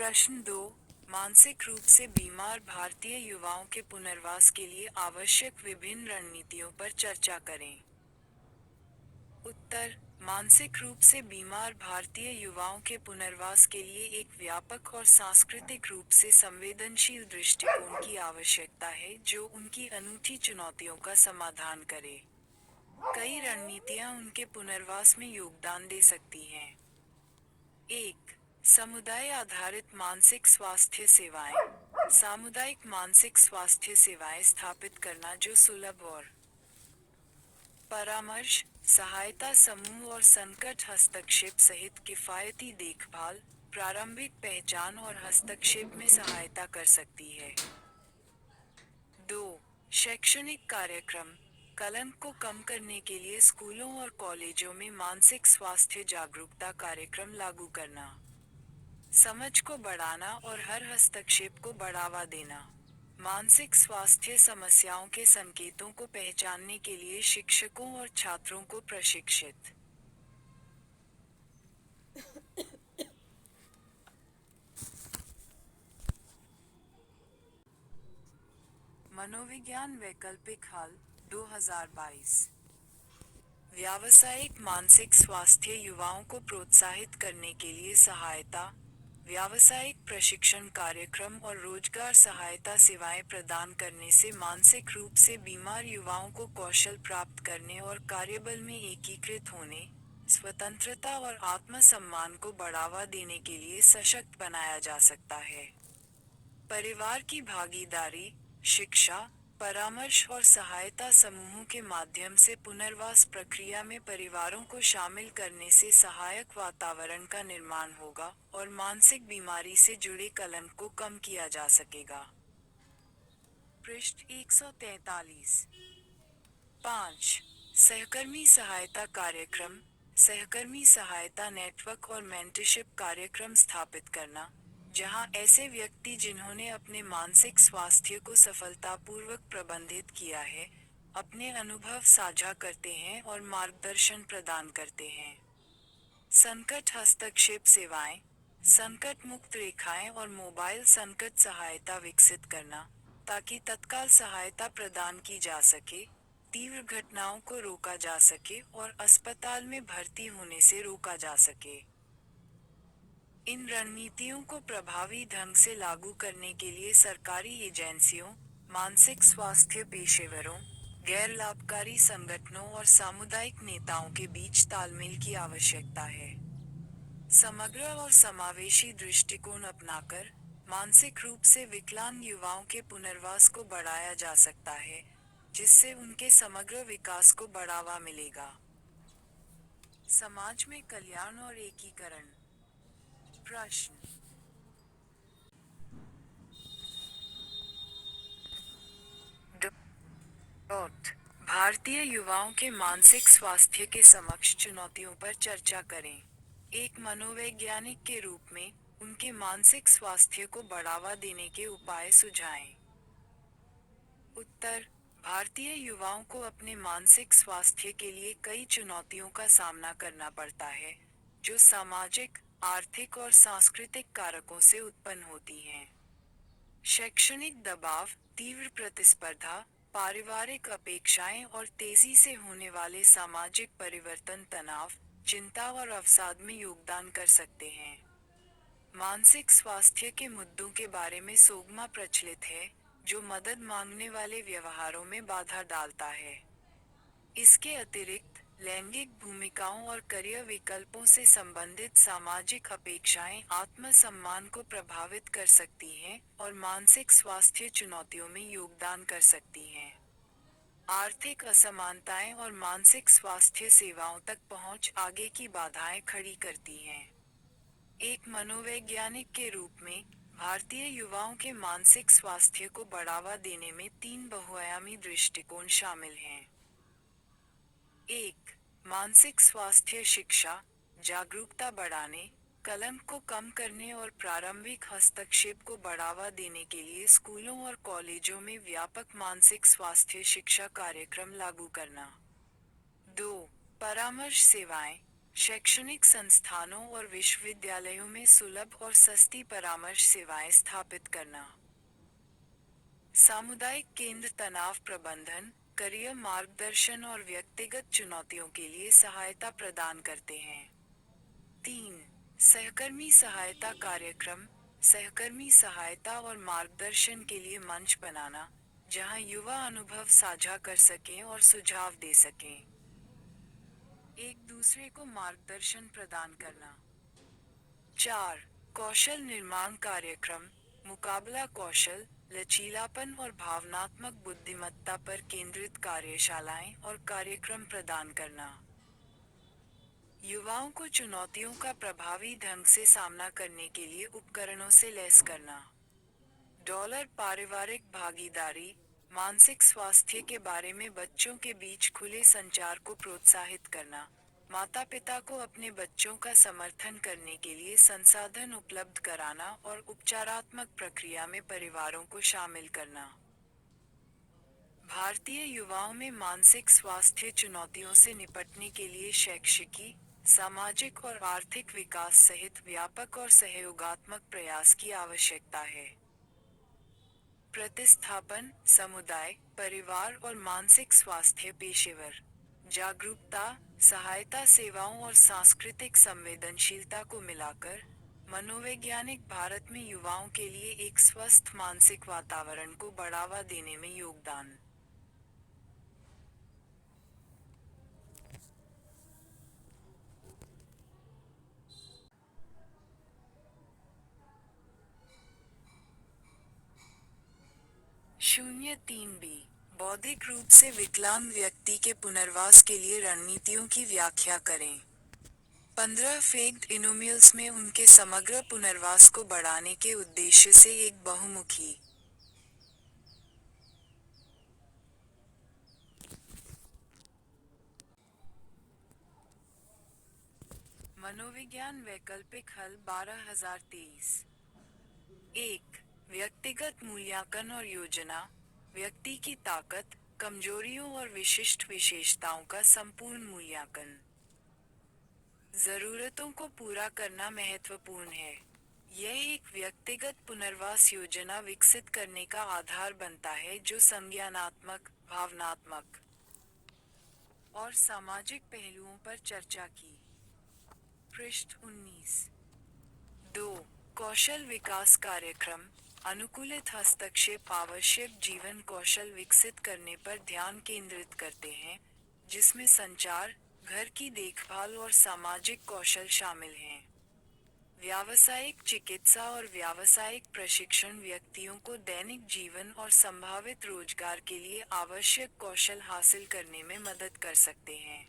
प्रश्न 2। मानसिक रूप से बीमार भारतीय युवाओं के पुनर्वास के लिए आवश्यक विभिन्न रणनीतियों पर चर्चा करें। उत्तर। मानसिक रूप से बीमार भारतीय युवाओं के पुनर्वास के लिए एक व्यापक और सांस्कृतिक रूप से संवेदनशील दृष्टिकोण की आवश्यकता है जो उनकी अनूठी चुनौतियों का समाधान करे। कई रणनीतियां उनके पुनर्वास में योगदान दे सकती हैं। 1. समुदाय आधारित मानसिक स्वास्थ्य सेवाएं। सामुदायिक मानसिक स्वास्थ्य सेवाएं स्थापित करना जो सुलभ और परामर्श, सहायता समूह और संकट हस्तक्षेप सहित किफायती देखभाल, प्रारंभिक पहचान और हस्तक्षेप में सहायता कर सकती है। 2. शैक्षणिक कार्यक्रम। कलंक को कम करने के लिए स्कूलों और कॉलेजों में मानसिक स्वास्थ्य जागरूकता कार्यक्रम लागू करना। समझ को बढ़ाना और हर हस्तक्षेप को बढ़ावा देना। मानसिक स्वास्थ्य समस्याओं के संकेतों को पहचानने के लिए शिक्षकों और छात्रों को प्रशिक्षित। मनोविज्ञान वैकल्पिक हल 2022। व्यावसायिक मानसिक स्वास्थ्य युवाओं को प्रोत्साहित करने के लिए सहायता, व्यावसायिक प्रशिक्षण कार्यक्रम और रोजगार सहायता सेवाएं प्रदान करने से मानसिक रूप से बीमार युवाओं को कौशल प्राप्त करने और कार्यबल में एकीकृत होने, स्वतंत्रता और आत्मसम्मान को बढ़ावा देने के लिए सशक्त बनाया जा सकता है। परिवार की भागीदारी, शिक्षा, परामर्श और सहायता समूहों के माध्यम से पुनर्वास प्रक्रिया में परिवारों को शामिल करने से सहायक वातावरण का निर्माण होगा और मानसिक बीमारी से जुड़े कलंक को कम किया जा सकेगा। पृष्ठ 143। 5. सहकर्मी सहायता कार्यक्रम। सहकर्मी सहायता नेटवर्क और मेंटरशिप कार्यक्रम स्थापित करना, जहां ऐसे व्यक्ति जिन्होंने अपने मानसिक स्वास्थ्य को सफलतापूर्वक प्रबंधित किया है, अपने अनुभव साझा करते हैं और मार्गदर्शन प्रदान करते हैं। संकट हस्तक्षेप सेवाएं। संकट मुक्त रेखाएं और मोबाइल संकट सहायता विकसित करना, ताकि तत्काल सहायता प्रदान की जा सके, तीव्र घटनाओं को रोका जा सके और अस्पताल में भर्ती होने से रोका जा सके। इन रणनीतियों को प्रभावी ढंग से लागू करने के लिए सरकारी एजेंसियों, मानसिक स्वास्थ्य पेशेवरों, गैर लाभकारी संगठनों और सामुदायिक नेताओं के बीच तालमेल की आवश्यकता है। समग्र और समावेशी दृष्टिकोण अपनाकर मानसिक रूप से विकलांग युवाओं के पुनर्वास को बढ़ाया जा सकता है, जिससे उनके समग्र विकास को बढ़ावा मिलेगा। समाज में कल्याण और एकीकरण। प्रश्न। भारतीय युवाओं के मानसिक स्वास्थ्य के समक्ष चुनौतियों पर चर्चा करें। एक मनोवैज्ञानिक के रूप में उनके मानसिक स्वास्थ्य को बढ़ावा देने के उपाय सुझाएं। उत्तर। भारतीय युवाओं को अपने मानसिक स्वास्थ्य के लिए कई चुनौतियों का सामना करना पड़ता है, जो सामाजिक, आर्थिक और सांस्कृतिक कारकों से उत्पन्न होती हैं। शैक्षणिक दबाव, तीव्र प्रतिस्पर्धा, पारिवारिक अपेक्षाएं और तेजी से होने वाले सामाजिक परिवर्तन तनाव, चिंता और अवसाद में योगदान कर सकते हैं। मानसिक स्वास्थ्य के मुद्दों के बारे में सोगमा प्रचलित है, जो मदद मांगने वाले व्यवहारों में बाधा डालता है। इसके अतिरिक्त, लैंगिक भूमिकाओं और करियर विकल्पों से संबंधित सामाजिक अपेक्षाएं आत्मसम्मान को प्रभावित कर सकती हैं और मानसिक स्वास्थ्य चुनौतियों में योगदान कर सकती हैं। आर्थिक असमानताएं और मानसिक स्वास्थ्य सेवाओं तक पहुंच आगे की बाधाएं खड़ी करती हैं। एक मनोवैज्ञानिक के रूप में, भारतीय युवाओं के मानसिक स्वास्थ्य को बढ़ावा देने में 3 बहुआयामी दृष्टिकोण शामिल हैं। 1. मानसिक स्वास्थ्य शिक्षा, जागरूकता बढ़ाने, कलंक को कम करने और प्रारंभिक हस्तक्षेप को बढ़ावा देने के लिए स्कूलों और कॉलेजों में व्यापक मानसिक स्वास्थ्य शिक्षा कार्यक्रम लागू करना। 2. परामर्श सेवाएं। शैक्षणिक संस्थानों और विश्वविद्यालयों में सुलभ और सस्ती परामर्श सेवाएं स्थापित करना। सामुदायिक केंद्र तनाव प्रबंधन, करियर मार्गदर्शन और व्यक्तिगत चुनौतियों के लिए सहायता प्रदान करते हैं। 3. सहकर्मी सहायता कार्यक्रम, सहकर्मी सहायता और मार्गदर्शन के लिए मंच बनाना, जहां युवा अनुभव साझा कर सकें और सुझाव दे सकें। एक दूसरे को मार्गदर्शन प्रदान करना। 4. कौशल निर्माण कार्यक्रम, मुकाबला कौशल, लचीलापन और भावनात्मक बुद्धिमत्ता पर केंद्रित कार्यशालाएं और कार्यक्रम प्रदान करना। युवाओं को चुनौतियों का प्रभावी ढंग से सामना करने के लिए उपकरणों से लैस करना। पारिवारिक भागीदारी, मानसिक स्वास्थ्य के बारे में बच्चों के बीच खुले संचार को प्रोत्साहित करना, माता पिता को अपने बच्चों का समर्थन करने के लिए संसाधन उपलब्ध कराना और उपचारात्मक प्रक्रिया में परिवारों को शामिल करना। भारतीय युवाओं में मानसिक स्वास्थ्य चुनौतियों से निपटने के लिए शैक्षिकी, सामाजिक और आर्थिक विकास सहित व्यापक और सहयोगात्मक प्रयास की आवश्यकता है। प्रतिस्थापन, समुदाय, परिवार और मानसिक स्वास्थ्य पेशेवर जागरूकता, सहायता सेवाओं और सांस्कृतिक संवेदनशीलता को मिलाकर मनोवैज्ञानिक भारत में युवाओं के लिए एक स्वस्थ मानसिक वातावरण को बढ़ावा देने में योगदान। शून्य 3b, बौद्धिक रूप से विकलांग व्यक्ति के पुनर्वास के लिए रणनीतियों की व्याख्या करें। 15 फेक्ड इनोमियल्स में उनके समग्र पुनर्वास को बढ़ाने के उद्देश्य से एक बहुमुखी मनोविज्ञान वैकल्पिक हल 12023। 1. व्यक्तिगत मूल्यांकन और योजना, व्यक्ति की ताकत, कमजोरियों और विशिष्ट विशेषताओं का संपूर्ण मूल्यांकन। जरूरतों को पूरा करना महत्वपूर्ण है। यह एक व्यक्तिगत पुनर्वास योजना विकसित करने का आधार बनता है जो संज्ञानात्मक, भावनात्मक और सामाजिक पहलुओं पर चर्चा की। पृष्ठ 19। 2. कौशल विकास कार्यक्रम, अनुकूलित हस्तक्षेप आवश्यक जीवन कौशल विकसित करने पर ध्यान केंद्रित करते हैं, जिसमें संचार, घर की देखभाल और सामाजिक कौशल शामिल हैं। व्यावसायिक चिकित्सा और व्यावसायिक प्रशिक्षण व्यक्तियों को दैनिक जीवन और संभावित रोजगार के लिए आवश्यक कौशल हासिल करने में मदद कर सकते हैं।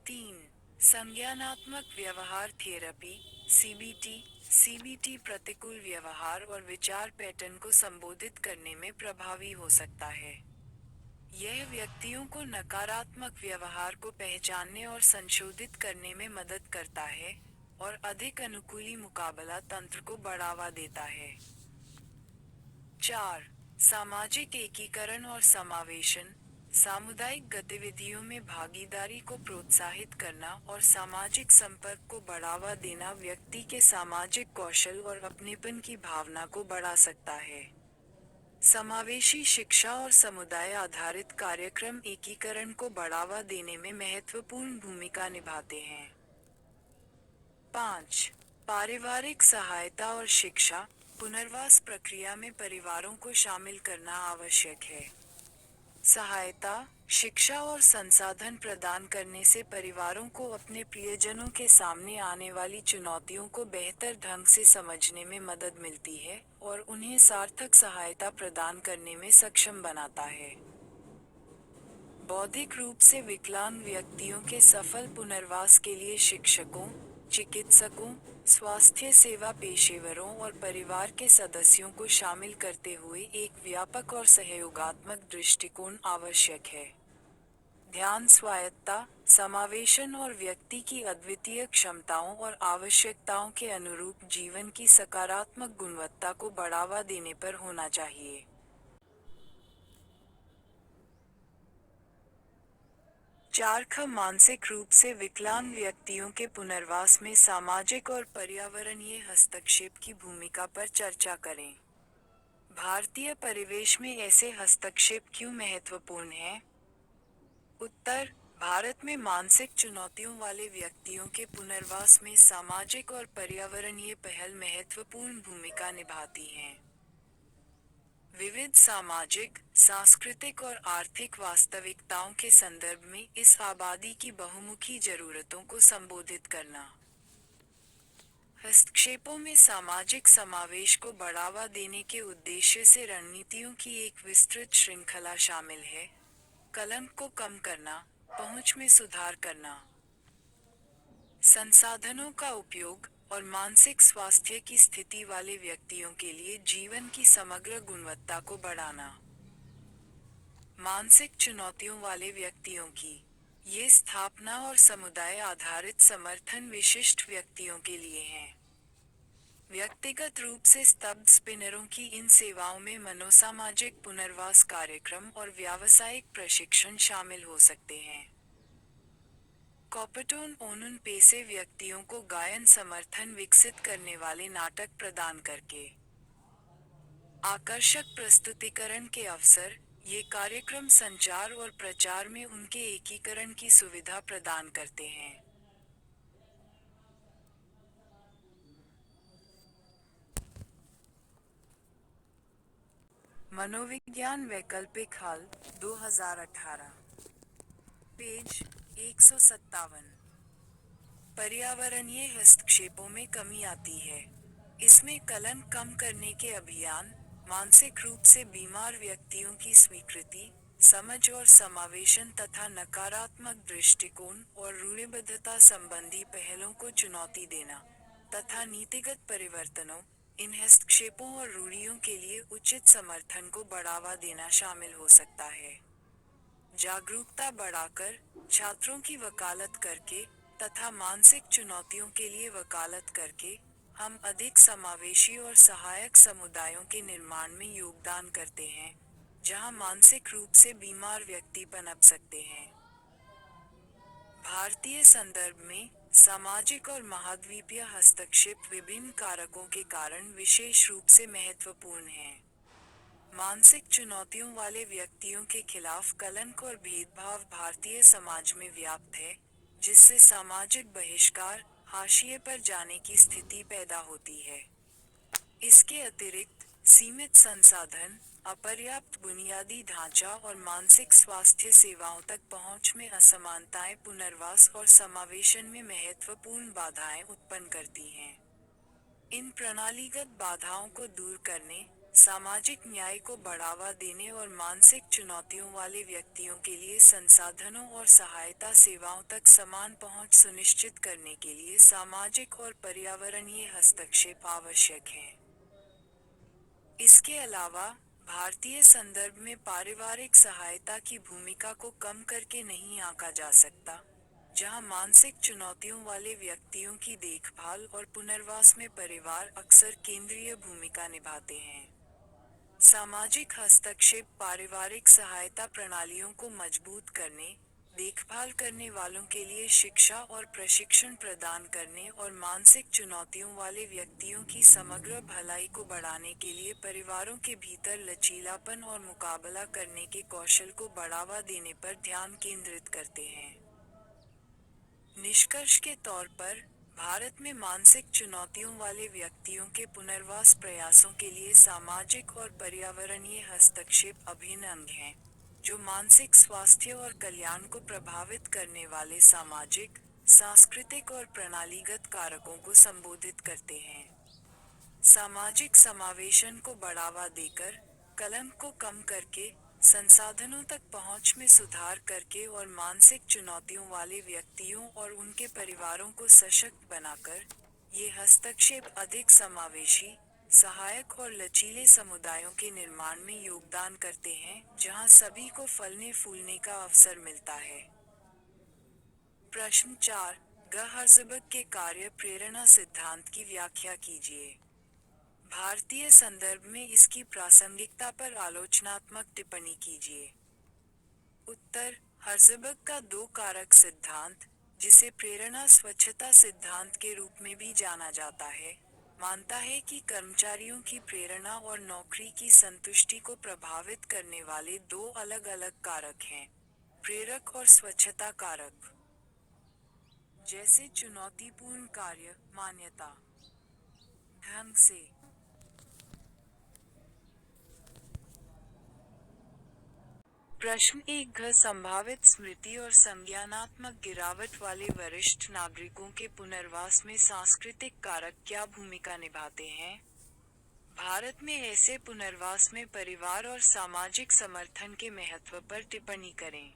3. संज्ञानात्मक व्यवहार थेरेपी, सीबीटी। सीबीटी प्रतिकूल व्यवहार और विचार पैटर्न को संबोधित करने में प्रभावी हो सकता है। यह व्यक्तियों को नकारात्मक व्यवहार को पहचानने और संशोधित करने में मदद करता है और अधिक अनुकूली मुकाबला तंत्र को बढ़ावा देता है। 4. सामाजिक एकीकरण और समावेशन, सामुदायिक गतिविधियों में भागीदारी को प्रोत्साहित करना और सामाजिक संपर्क को बढ़ावा देना व्यक्ति के सामाजिक कौशल और अपनेपन की भावना को बढ़ा सकता है। समावेशी शिक्षा और समुदाय आधारित कार्यक्रम एकीकरण को बढ़ावा देने में महत्वपूर्ण भूमिका निभाते हैं। 5. पारिवारिक सहायता और शिक्षा, पुनर्वास प्रक्रिया में परिवारों को शामिल करना आवश्यक है। सहायता, शिक्षा और संसाधन प्रदान करने से परिवारों को अपने प्रियजनों के सामने आने वाली चुनौतियों को बेहतर ढंग से समझने में मदद मिलती है और उन्हें सार्थक सहायता प्रदान करने में सक्षम बनाता है। बौद्धिक रूप से विकलांग व्यक्तियों के सफल पुनर्वास के लिए शिक्षकों, चिकित्सकों, स्वास्थ्य सेवा पेशेवरों और परिवार के सदस्यों को शामिल करते हुए एक व्यापक और सहयोगात्मक दृष्टिकोण आवश्यक है। ध्यान स्वायत्तता, समावेशन और व्यक्ति की अद्वितीय क्षमताओं और आवश्यकताओं के अनुरूप जीवन की सकारात्मक गुणवत्ता को बढ़ावा देने पर होना चाहिए। 4 मानसिक रूप से विकलांग व्यक्तियों के पुनर्वास में सामाजिक और पर्यावरणीय हस्तक्षेप की भूमिका पर चर्चा करें। भारतीय परिवेश में ऐसे हस्तक्षेप क्यों महत्वपूर्ण हैं? उत्तर: भारत में मानसिक चुनौतियों वाले व्यक्तियों के पुनर्वास में सामाजिक और पर्यावरणीय पहल महत्वपूर्ण भूमिका निभाती हैं। विविध सामाजिक, सांस्कृतिक और आर्थिक वास्तविकताओं के संदर्भ में इस आबादी की बहुमुखी जरूरतों को संबोधित करना। हस्तक्षेपों में सामाजिक समावेश को बढ़ावा देने के उद्देश्य से रणनीतियों की एक विस्तृत श्रृंखला शामिल है। कलंक को कम करना, पहुंच में सुधार करना, संसाधनों का उपयोग और मानसिक स्वास्थ्य की स्थिति वाले व्यक्तियों के लिए जीवन की समग्र गुणवत्ता को बढ़ाना। मानसिक चुनौतियों वाले व्यक्तियों की ये स्थापना और समुदाय आधारित समर्थन विशिष्ट व्यक्तियों के लिए हैं। व्यक्तिगत रूप से स्तब्ध स्पिनरों की इन सेवाओं में मनोसामाजिक पुनर्वास कार्यक्रम और व्यावसायिक प्रशिक्षण शामिल हो सकते हैं। कॉपटोन ओनुन पेशे व्यक्तियों को गायन समर्थन विकसित करने वाले नाटक प्रदान करके आकर्षक प्रस्तुतिकरण के अवसर, ये कार्यक्रम संचार और प्रचार में उनके एकीकरण की सुविधा प्रदान करते हैं। मनोविज्ञान वैकल्पिक हल, 2018, पेज 157। पर्यावरणीय हस्तक्षेपों में कमी आती है। इसमें कलंक कम करने के अभियान, मानसिक रूप से बीमार व्यक्तियों की स्वीकृति, समझ और समावेशन तथा नकारात्मक दृष्टिकोण और रूढ़िबद्धता संबंधी पहलों को चुनौती देना, तथा नीतिगत परिवर्तनों, इन हस्तक्षेपों और रूढ़ियों के लिए उचित समर्थन को बढ़ावा देना शामिल हो सकता है। जागरूकता बढ़ाकर, छात्रों की वकालत करके, तथा मानसिक चुनौतियों के लिए वकालत करके, हम अधिक समावेशी और सहायक समुदायों के निर्माण में योगदान करते हैं, जहां मानसिक रूप से बीमार व्यक्ति पनप सकते हैं। भारतीय संदर्भ में, सामाजिक और महाद्वीपीय हस्तक्षेप विभिन्न कारकों के कारण विशेष रूप से महत्वपूर्ण हैं। मानसिक चुनौतियों वाले व्यक्तियों के खिलाफ कलंक और भेदभाव भारतीय समाज में व्याप्त है, जिससे सामाजिक बहिष्कार, हाशिए पर जाने की स्थिति पैदा होती है। इसके अतिरिक्त, सीमित संसाधन, अपर्याप्त बुनियादी ढांचा और मानसिक स्वास्थ्य सेवाओं तक पहुंच में असमानताएं पुनर्वास और समावेशन में महत्वपूर्ण बाधाएं उत्पन्न करती हैं। इन प्रणालीगत बाधाओं को दूर करने, सामाजिक न्याय को बढ़ावा देने और मानसिक चुनौतियों वाले व्यक्तियों के लिए संसाधनों और सहायता सेवाओं तक समान पहुंच सुनिश्चित करने के लिए सामाजिक और पर्यावरणीय हस्तक्षेप आवश्यक हैं। इसके अलावा, भारतीय संदर्भ में पारिवारिक सहायता की भूमिका को कम करके नहीं आंका जा सकता, जहां मानसिक चुनौतियों वाले व्यक्तियों की देखभाल और पुनर्वास में परिवार अक्सर केंद्रीय भूमिका निभाते हैं। सामाजिक हस्तक्षेप पारिवारिक सहायता प्रणालियों को मजबूत करने, देखभाल करने वालों के लिए शिक्षा और प्रशिक्षण प्रदान करने और मानसिक चुनौतियों वाले व्यक्तियों की समग्र भलाई को बढ़ाने के लिए परिवारों के भीतर लचीलापन और मुकाबला करने के कौशल को बढ़ावा देने पर ध्यान केंद्रित करते हैं। निष्कर्ष के तौर पर, भारत में मानसिक चुनौतियों वाले व्यक्तियों के पुनर्वास प्रयासों के लिए सामाजिक और पर्यावरणीय हस्तक्षेप अभिन्न अंग हैं, जो मानसिक स्वास्थ्य और कल्याण को प्रभावित करने वाले सामाजिक, सांस्कृतिक और प्रणालीगत कारकों को संबोधित करते हैं। सामाजिक समावेशन को बढ़ावा देकर, कलंक को कम करके, संसाधनों तक पहुंच में सुधार करके और मानसिक चुनौतियों वाले व्यक्तियों और उनके परिवारों को सशक्त बनाकर, ये हस्तक्षेप अधिक समावेशी, सहायक और लचीले समुदायों के निर्माण में योगदान करते हैं, जहां सभी को फलने फूलने का अवसर मिलता है। प्रश्न 4, गहर्ज़बर्ग के कार्य प्रेरणा सिद्धांत की व्याख्या कीजिए। भारतीय संदर्भ में इसकी प्रासंगिकता पर आलोचनात्मक टिप्पणी कीजिए। उत्तर: हर्ज़बर्ग का दो कारक सिद्धांत, जिसे प्रेरणा स्वच्छता सिद्धांत के रूप में भी जाना जाता है, मानता है कि कर्मचारियों की प्रेरणा और नौकरी की संतुष्टि को प्रभावित करने वाले दो अलग-अलग कारक हैं, प्रेरक और स्वच्छता कारक। जैसे चुनौतीपूर्ण कार्य, मान्यता, ढंग से। प्रश्न एक घ संभावित स्मृति और संज्ञानात्मक गिरावट वाले वरिष्ठ नागरिकों के पुनर्वास में सांस्कृतिक कारक क्या भूमिका निभाते हैं? भारत में ऐसे पुनर्वास में परिवार और सामाजिक समर्थन के महत्व पर टिप्पणी करें।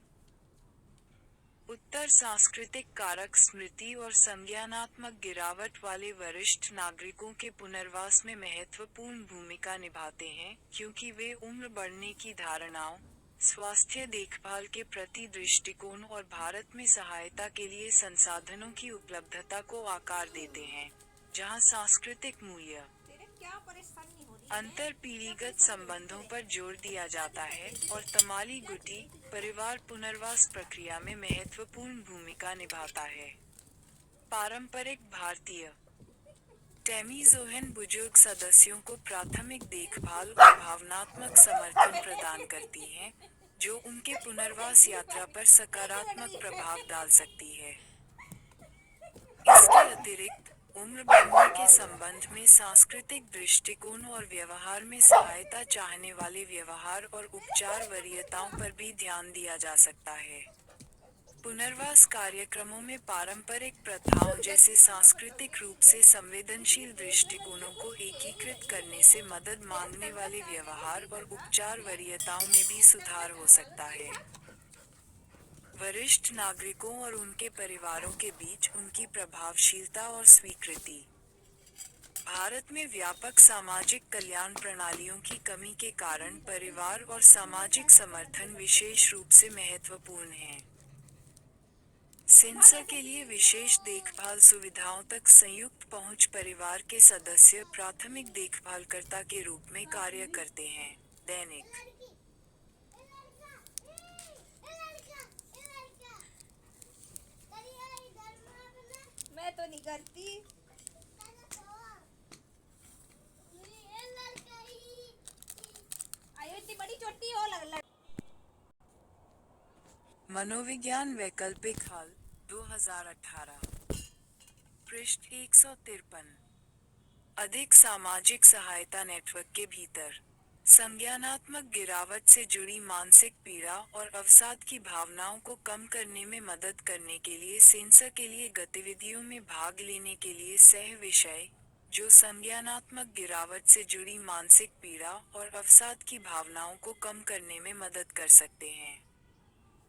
उत्तर सांस्कृतिक कारक स्मृति और संज्ञानात्मक गिरावट वाले वरिष्ठ नागरिकों के पुनर्वास में महत्वपूर्ण भूमिका निभाते हैं, क्योंकि वे उम्र बढ़ने की धारणाओं, स्वास्थ्य देखभाल के प्रति दृष्टिकोण और भारत में सहायता के लिए संसाधनों की उपलब्धता को आकार देते हैं, जहां सांस्कृतिक मूल्य, अंतर पीढ़ीगत संबंधों पर जोर दिया जाता है, और तमाली गुटी, परिवार पुनर्वास प्रक्रिया में महत्वपूर्ण भूमिका निभाता है। पारंपरिक भारतीय टेमीज़ोहन बुजुर्ग सदस्यों को प्राथमिक देखभाल और भावनात्मक समर्थन प्रदान करती हैं, जो उनके पुनर्वास यात्रा पर सकारात्मक प्रभाव डाल सकती है। इसके अतिरिक्त, उम्र बढ़ने के संबंध में सांस्कृतिक दृष्टिकोण और व्यवहार में सहायता चाहने वाले व्यवहार और उपचार वरीयताओं पर भी ध्यान दिया जा सकता है। पुनर्वास कार्यक्रमों में पारंपरिक प्रथाओं जैसे सांस्कृतिक रूप से संवेदनशील दृष्टिकोणों को एकीकृत करने से मदद मांगने वाले व्यवहार और उपचार वरीयताओं में भी सुधार हो सकता है। वरिष्ठ नागरिकों और उनके परिवारों के बीच उनकी प्रभावशीलता और स्वीकृति। भारत में व्यापक सामाजिक कल्याण प्रणालियों की कमी के कारण परिवार और सामाजिक समर्थन विशेष रूप से महत्वपूर्ण है। सेंसर के लिए विशेष देखभाल सुविधाओं तक संयुक्त पहुंच परिवार के सदस्य प्राथमिक देखभालकर्ता के रूप में कार्य करते हैं। दैनिक मैं तो नहीं करती। आयो इतनी बड़ी चोटी हो लग। मनोविज्ञान वैकल्पिक हल 2018 पृष्ठ 153। अधिक सामाजिक सहायता नेटवर्क के भीतर संज्ञानात्मक गिरावट से जुड़ी मानसिक पीड़ा और अवसाद की भावनाओं को कम करने में मदद करने के लिए सेंसर के लिए गतिविधियों में भाग लेने के लिए सह विषय, जो संज्ञानात्मक गिरावट से जुड़ी मानसिक पीड़ा और अवसाद की भावनाओं को कम करने में मदद कर सकते हैं।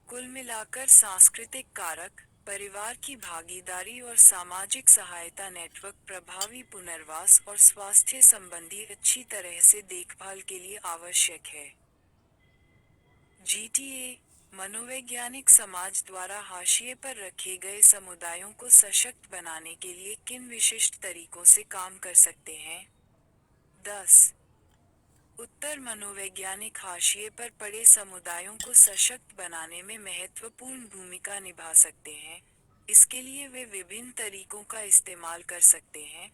कुल मिलाकर सांस्कृतिक कारक, परिवार की भागीदारी और सामाजिक सहायता नेटवर्क प्रभावी पुनर्वास और स्वास्थ्य संबंधी अच्छी तरह से देखभाल के लिए आवश्यक है। GTA मनोवैज्ञानिक समाज द्वारा हाशिए पर रखे गए समुदायों को सशक्त बनाने के लिए किन विशिष्ट तरीकों से काम कर सकते हैं? 10 उत्तर मनोवैज्ञानिक हाशिए पर पड़े समुदायों को सशक्त बनाने में महत्वपूर्ण भूमिका निभा सकते हैं। इसके लिए वे विभिन्न तरीकों का इस्तेमाल कर सकते हैं,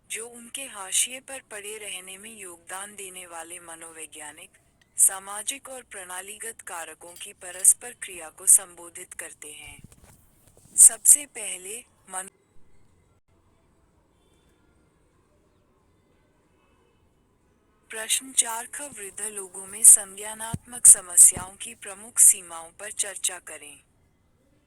जो उनके हाशिए पर पड़े रहने में योगदान देने वाले मनोवैज्ञानिक, सामाजिक और प्रणालीगत कारकों की परस्पर क्रिया को संबोधित करते हैं। सबसे पहले, प्रश्न 4 ख वृद्ध लोगों में संज्ञानात्मक समस्याओं की प्रमुख सीमाओं पर चर्चा करें।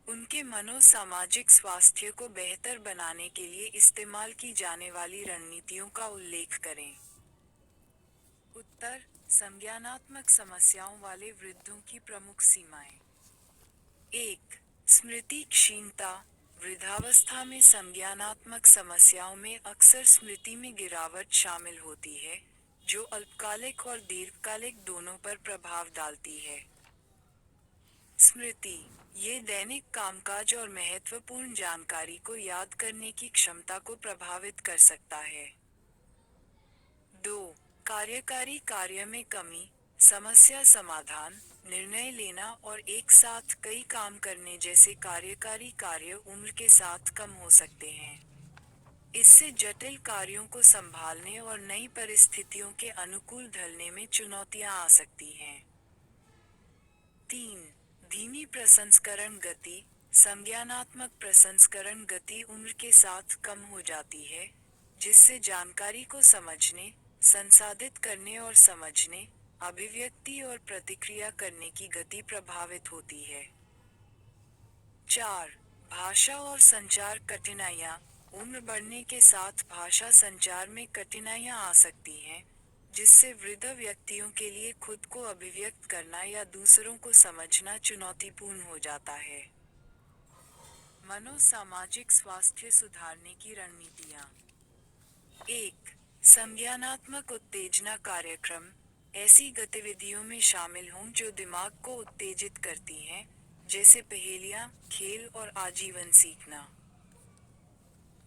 उनके मनोसामाजिक स्वास्थ्य को बेहतर बनाने के लिए इस्तेमाल की जाने वाली रणनीतियों का उल्लेख करें। उत्तर, संज्ञानात्मक समस्याओं वाले वृद्धों की प्रमुख सीमाएं। 1. स्मृति क्षीणता। वृद्धावस्था में संज्ञानात्मक समस्याओं में अक्सर स्मृति में गिरावट शामिल होती है, जो अल्पकालिक और दीर्घकालिक दोनों पर प्रभाव डालती है। स्मृति, ये दैनिक कामकाज और महत्वपूर्ण जानकारी को याद करने की क्षमता को प्रभावित कर सकता है। 2. कार्यकारी कार्य में कमी। समस्या समाधान, निर्णय लेना और एक साथ कई काम करने जैसे कार्यकारी कार्य उम्र के साथ कम हो सकते हैं। इससे जटिल कार्यों को संभालने और नई परिस्थितियों के अनुकूल ढलने में चुनौतियां आ सकती हैं। 3. धीमी प्रसंस्करण गति। संज्ञानात्मक प्रसंस्करण गति उम्र के साथ कम हो जाती है, जिससे जानकारी को समझने, संसाधित करने और समझने, अभिव्यक्ति और प्रतिक्रिया करने की गति प्रभावित होती है। 4. भाषा और संचार कठिनाइयाँ। उम्र बढ़ने के साथ भाषा संचार में कठिनाइयाँ आ सकती हैं, जिससे वृद्ध व्यक्तियों के लिए खुद को अभिव्यक्त करना या दूसरों को समझना चुनौतीपूर्ण हो जाता है। मनोसामाजिक स्वास्थ्य सुधारने की रणनीतियाँ। 1. संज्ञानात्मक उत्तेजना कार्यक्रम। ऐसी गतिविधियों में शामिल हों जो दिमाग को उत्तेजित करती हैं, जैसे पहेलियाँ, खेल और आजीवन सीखना।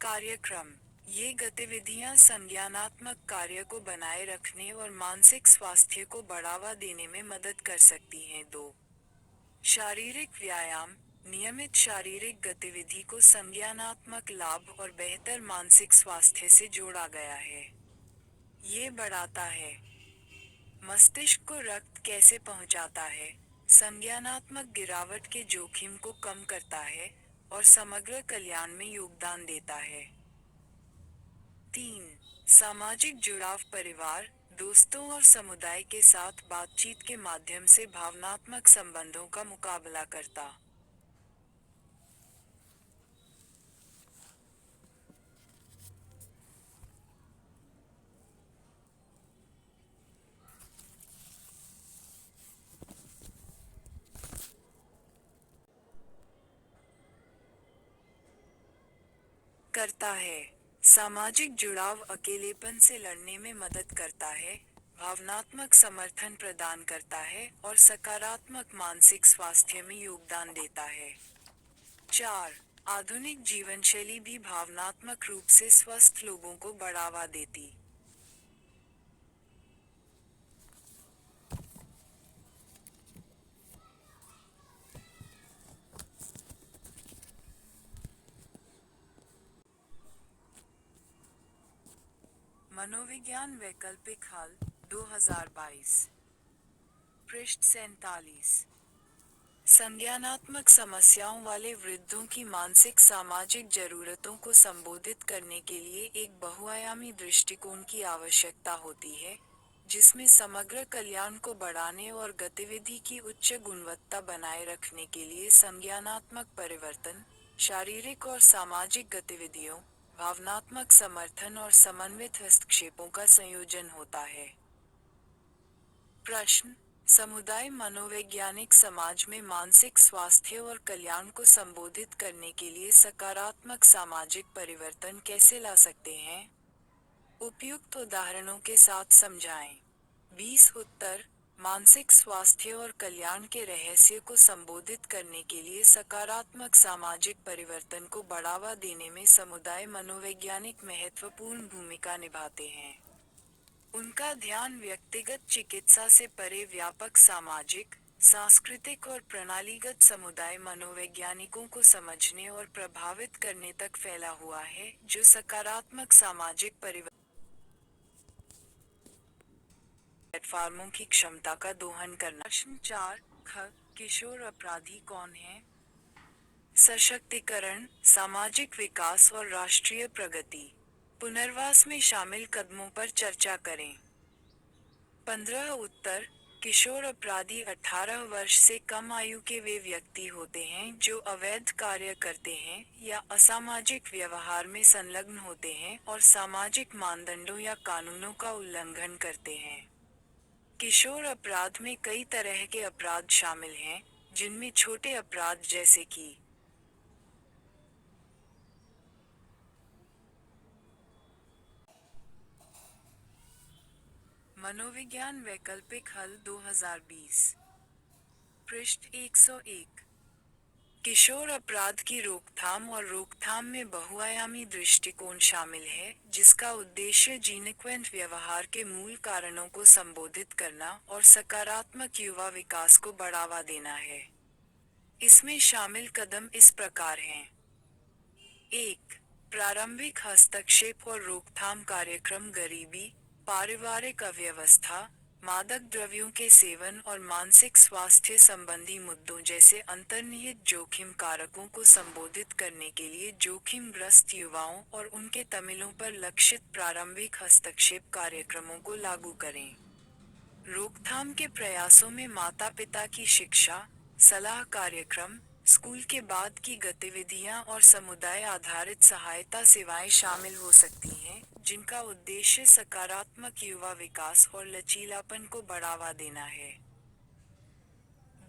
कार्यक्रम। ये गतिविधियां संज्ञानात्मक कार्य को बनाए रखने और मानसिक स्वास्थ्य को बढ़ावा देने में मदद कर सकती हैं। 2. शारीरिक व्यायाम। नियमित शारीरिक गतिविधि को संज्ञानात्मक लाभ और बेहतर मानसिक स्वास्थ्य से जोड़ा गया है। ये बढ़ाता है मस्तिष्क को रक्त कैसे पहुंचाता है, संज्ञानात्मक गिरावट के जोखिम को कम करता है और समग्र कल्याण में योगदान देता है। 3. सामाजिक जुड़ाव। परिवार, दोस्तों और समुदाय के साथ बातचीत के माध्यम से भावनात्मक संबंधों का मुकाबला करता करता है। सामाजिक जुड़ाव अकेलेपन से लड़ने में मदद करता है, भावनात्मक समर्थन प्रदान करता है और सकारात्मक मानसिक स्वास्थ्य में योगदान देता है। 4. आधुनिक जीवनशैली भी भावनात्मक रूप से स्वस्थ लोगों को बढ़ावा देती मनोविज्ञान वैकल्पिक हल, 2022। पृष्ठ 47। संज्ञानात्मक समस्याओं वाले वृद्धों की मानसिक सामाजिक जरूरतों को संबोधित करने के लिए एक बहुआयामी दृष्टिकोण की आवश्यकता होती है, जिसमें समग्र कल्याण को बढ़ाने और गतिविधि की उच्च गुणवत्ता बनाए रखने के लिए संज्ञानात्मक परिवर्तन, शारीरिक और सामाजिक गतिविधियों, भावनात्मक समर्थन और समन्वित हस्तक्षेपों का संयोजन होता है। प्रश्न: समुदाय मनोवैज्ञानिक समाज में मानसिक स्वास्थ्य और कल्याण को संबोधित करने के लिए सकारात्मक सामाजिक परिवर्तन कैसे ला सकते हैं? उपयुक्त उदाहरणों के साथ समझाएं। 20 उत्तर। मानसिक स्वास्थ्य और कल्याण के रहस्य को संबोधित करने के लिए सकारात्मक सामाजिक परिवर्तन को बढ़ावा देने में समुदाय मनोवैज्ञानिक महत्वपूर्ण भूमिका निभाते हैं। उनका ध्यान व्यक्तिगत चिकित्सा से परे व्यापक सामाजिक, सांस्कृतिक और प्रणालीगत समुदाय मनोवैज्ञानिकों को समझने और प्रभावित करने तक फैला हुआ है, जो सकारात्मक सामाजिक परिवर्तन प्लेटफॉर्मों की क्षमता का दोहन करना। प्रश्न 4 ख. किशोर अपराधी कौन हैं? सशक्तिकरण, सामाजिक विकास और राष्ट्रीय प्रगति। पुनर्वास में शामिल कदमों पर चर्चा करें। 15 उत्तर। किशोर अपराधी 18 वर्ष से कम आयु के वे व्यक्ति होते हैं जो अवैध कार्य करते हैं या असामाजिक व्यवहार में संलग्न होते हैं और सामाजिक मानदंडों या कानूनों का उल्लंघन करते हैं। किशोर अपराध में कई तरह के अपराध शामिल हैं, जिनमें छोटे अपराध जैसे कि मनोविज्ञान वैकल्पिक हल, 2020। पृष्ठ 101। किशोर अपराध की रोकथाम और रोकथाम में बहुआयामी दृष्टिकोण शामिल है, जिसका उद्देश्य जीनक्वेंट व्यवहार के मूल कारणों को संबोधित करना और सकारात्मक युवा विकास को बढ़ावा देना है। इसमें शामिल कदम इस प्रकार हैं। 1. प्रारंभिक हस्तक्षेप और रोकथाम कार्यक्रम गरीबी, पारिवारिक अव्यवस्था, मादक द्रव्यों के सेवन और मानसिक स्वास्थ्य संबंधी मुद्दों जैसे अंतर्निहित जोखिम कारकों को संबोधित करने के लिए जोखिमग्रस्त युवाओं और उनके तमिलों पर लक्षित प्रारंभिक हस्तक्षेप कार्यक्रमों को लागू करें। रोकथाम के प्रयासों में माता-पिता की शिक्षा, सलाह कार्यक्रम, स्कूल के बाद की गतिविधियां और समुदाय आधारित सहायता सेवाएं शामिल हो सकती हैं, जिनका उद्देश्य सकारात्मक युवा विकास और लचीलापन को बढ़ावा देना है।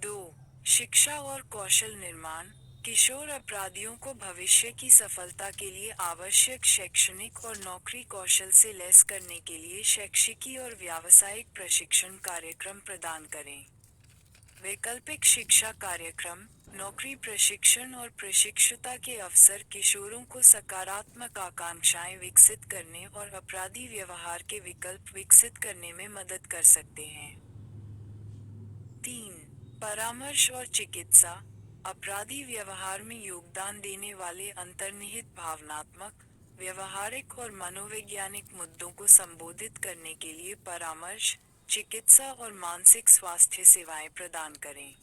2. शिक्षा और कौशल निर्माण। किशोर अपराधियों को भविष्य की सफलता के लिए आवश्यक शैक्षणिक और नौकरी कौशल से लैस करने के लिए शैक्षिकी और व्यावसायिक प्रशिक्षण कार्यक्रम प्रदान करें। वैकल्पिक शिक्षा कार्यक्रम, नौकरी प्रशिक्षण और प्रशिक्षुता के अवसर किशोरों को सकारात्मक आकांक्षाएं विकसित करने और अपराधी व्यवहार के विकल्प विकसित करने में मदद कर सकते हैं। 3. परामर्श और चिकित्सा। अपराधी व्यवहार में योगदान देने वाले अंतर्निहित भावनात्मक, व्यवहारिक और मनोवैज्ञानिक मुद्दों को संबोधित करने के लिए परामर्श, चिकित्सा और मानसिक स्वास्थ्य सेवाएं प्रदान करें।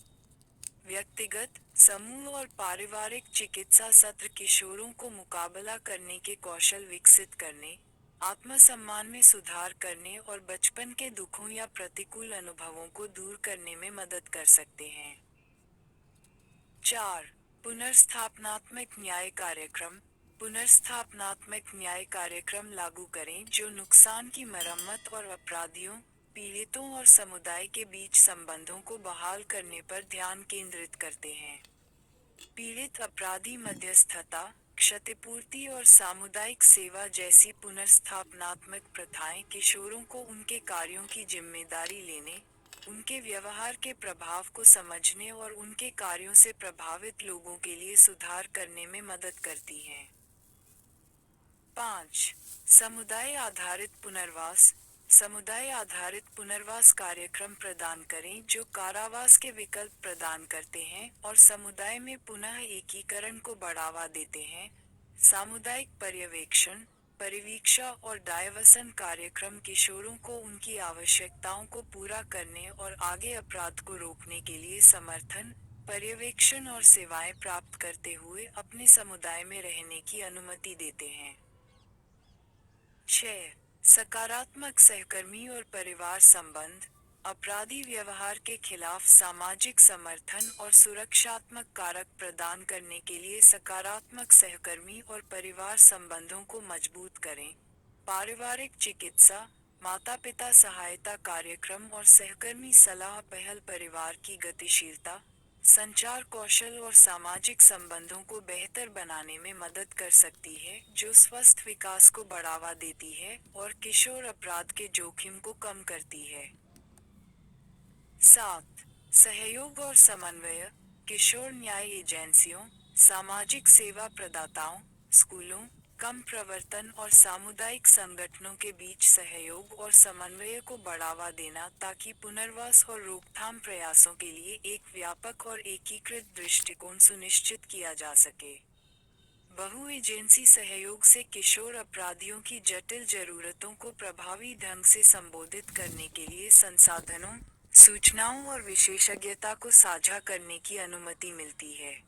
व्यक्तिगत, समूह और पारिवारिक चिकित्सा सत्र किशोरों को मुकाबला करने के कौशल विकसित करने, आत्मसम्मान में सुधार करने और बचपन के दुखों या प्रतिकूल अनुभवों को दूर करने में मदद कर सकते हैं। 4. पुनर्स्थापनात्मक न्याय कार्यक्रम। पुनर्स्थापनात्मक न्याय कार्यक्रम लागू करें जो नुकसान की मरम्मत और अपराधियों, पीड़ितों और समुदाय के बीच संबंधों को बहाल करने पर ध्यान केंद्रित करते हैं। पीड़ित अपराधी मध्यस्थता, क्षतिपूर्ति और सामुदायिक सेवा जैसी पुनर्स्थापनात्मक प्रथाएं किशोरों को उनके कार्यों की जिम्मेदारी लेने, उनके व्यवहार के प्रभाव को समझने और उनके कार्यों से प्रभावित लोगों के लिए सुधार करने में मदद करती हैं। 5. समुदाय आधारित पुनर्वास। समुदाय आधारित पुनर्वास कार्यक्रम प्रदान करें जो कारावास के विकल्प प्रदान करते हैं और समुदाय में पुनः एकीकरण को बढ़ावा देते हैं। सामुदायिक पर्यवेक्षण, परिवीक्षा और डायवर्सन कार्यक्रम किशोरों को उनकी आवश्यकताओं को पूरा करने और आगे अपराध को रोकने के लिए समर्थन, पर्यवेक्षण और सेवाएं प्राप्त करते हुए अपने समुदाय में रहने की अनुमति देते हैं। 6. सकारात्मक सहकर्मी और परिवार संबंध। अपराधी व्यवहार के खिलाफ सामाजिक समर्थन और सुरक्षात्मक कारक प्रदान करने के लिए सकारात्मक सहकर्मी और परिवार संबंधों को मजबूत करें। पारिवारिक चिकित्सा, माता-पिता सहायता कार्यक्रम और सहकर्मी सलाह पहल परिवार की गतिशीलता, संचार कौशल और सामाजिक संबंधों को बेहतर बनाने में मदद कर सकती है, जो स्वस्थ विकास को बढ़ावा देती है और किशोर अपराध के जोखिम को कम करती है। 7. सहयोग और समन्वय। किशोर न्याय एजेंसियों, सामाजिक सेवा प्रदाताओं, स्कूलों, कम प्रवर्तन और सामुदायिक संगठनों के बीच सहयोग और समन्वय को बढ़ावा देना ताकि पुनर्वास और रोकथाम प्रयासों के लिए एक व्यापक और एकीकृत दृष्टिकोण सुनिश्चित किया जा सके। बहु-एजेंसी सहयोग से किशोर अपराधियों की जटिल जरूरतों को प्रभावी ढंग से संबोधित करने के लिए संसाधनों, सूचनाओं और विशेषज्ञता को साझा करने की अनुमति मिलती है।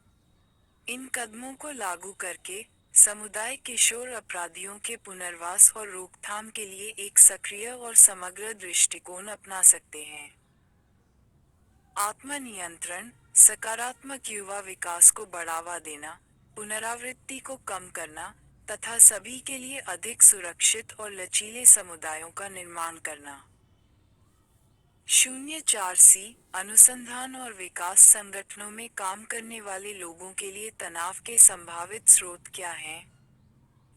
इन कदमों को लागू करके, समुदाय किशोर अपराधियों के पुनर्वास और रोकथाम के लिए एक सक्रिय और समग्र दृष्टिकोण अपना सकते हैं। आत्मनियंत्रण, सकारात्मक युवा विकास को बढ़ावा देना, पुनरावृत्ति को कम करना, तथा सभी के लिए अधिक सुरक्षित और लचीले समुदायों का निर्माण करना। 04C अनुसंधान और विकास संगठनों में काम करने वाले लोगों के लिए तनाव के संभावित स्रोत क्या हैं?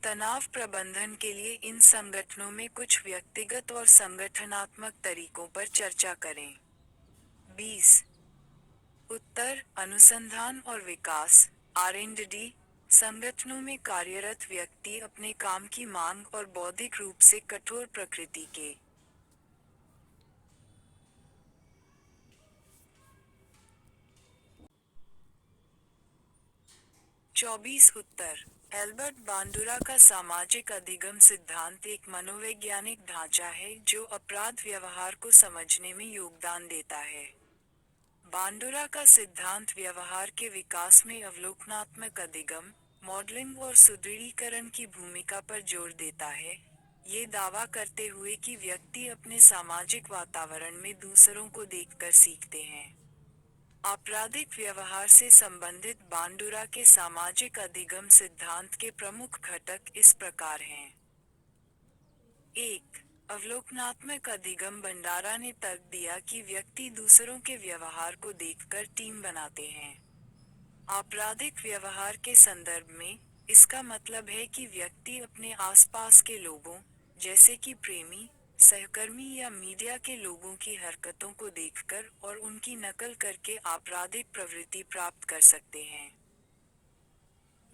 तनाव प्रबंधन के लिए इन संगठनों में कुछ व्यक्तिगत और संगठनात्मक तरीकों पर चर्चा करें। 20 उत्तर, अनुसंधान और विकास R&D। संगठनों में कार्यरत व्यक्ति अपने काम की मांग और बौद्धिक रूप से कठोर प्रकृति के 24 उत्तर, एल्बर्ट बांडुरा का सामाजिक अधिगम सिद्धांत एक मनोवैज्ञानिक ढांचा है जो अपराध व्यवहार को समझने में योगदान देता है। बांडुरा का सिद्धांत व्यवहार के विकास में अवलोकनात्मक अधिगम, मॉडलिंग और सुदृढ़ीकरण की भूमिका पर जोर देता है, ये दावा करते हुए कि व्यक्ति अपने सामाजिक वातावरण में दूसरों को देखकर सीखते हैं। आपराधिक व्यवहार से संबंधित बांडुरा के सामाजिक अधिगम सिद्धांत के प्रमुख घटक इस प्रकार हैं। 1. अवलोकनात्मक अधिगम भंडारा ने तर्क दिया कि व्यक्ति दूसरों के व्यवहार को देखकर टीम बनाते हैं। आपराधिक व्यवहार के संदर्भ में, इसका मतलब है कि व्यक्ति अपने आसपास के लोगों, जैसे कि प्रेमी, सहकर्मी या मीडिया के लोगों की हरकतों को देखकर और उनकी नकल करके आपराधिक प्रवृत्ति प्राप्त कर सकते हैं।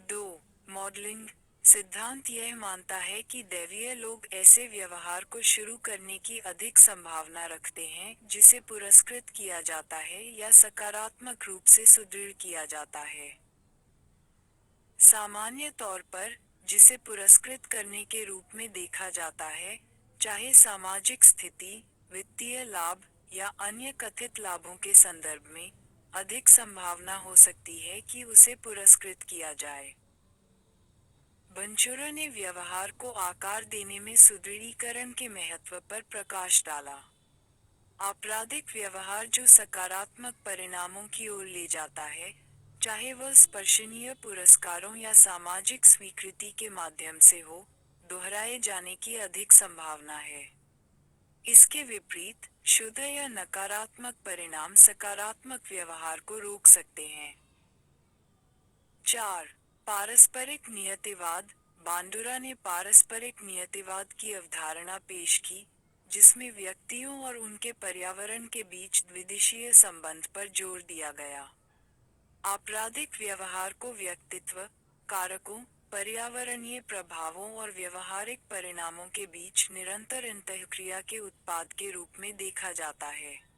2. मॉडलिंग सिद्धांत यह मानता है कि दैवीय लोग ऐसे व्यवहार को शुरू करने की अधिक संभावना रखते हैं जिसे पुरस्कृत किया जाता है या सकारात्मक रूप से सुदृढ़ किया जाता है। सामान्य तौर पर, जिसे पुरस्कृत करने के रूप में देखा जाता है, चाहे सामाजिक स्थिति, वित्तीय लाभ, या अन्य कथित लाभों के संदर्भ में, अधिक संभावना हो सकती है कि उसे पुरस्कृत किया जाए। बंचुरा ने व्यवहार को आकार देने में सुदृढ़ीकरण के महत्व पर प्रकाश डाला। आपराधिक व्यवहार जो सकारात्मक परिणामों की ओर ले जाता है, चाहे वह स्पर्शनीय पुरस्कारों या सामाजिक स्वीकृति के माध्यम से हो, दोहराए जाने की अधिक संभावना है। इसके विपरीत, शुद्ध या नकारात्मक परिणाम सकारात्मक व्यवहार को रोक सकते हैं। 4. पारस्परिक नियतिवाद बांडुरा ने पारस्परिक नियतिवाद की अवधारणा पेश की, जिसमें व्यक्तियों और उनके पर्यावरण के बीच द्विदिशीय संबंध पर जोर दिया गया। आपराधिक व्यवहार को व्यक्तित्व, कारकों, पर्यावरणीय प्रभावों और व्यवहारिक परिणामों के बीच निरंतर अंतःक्रिया के उत्पाद के रूप में देखा जाता है।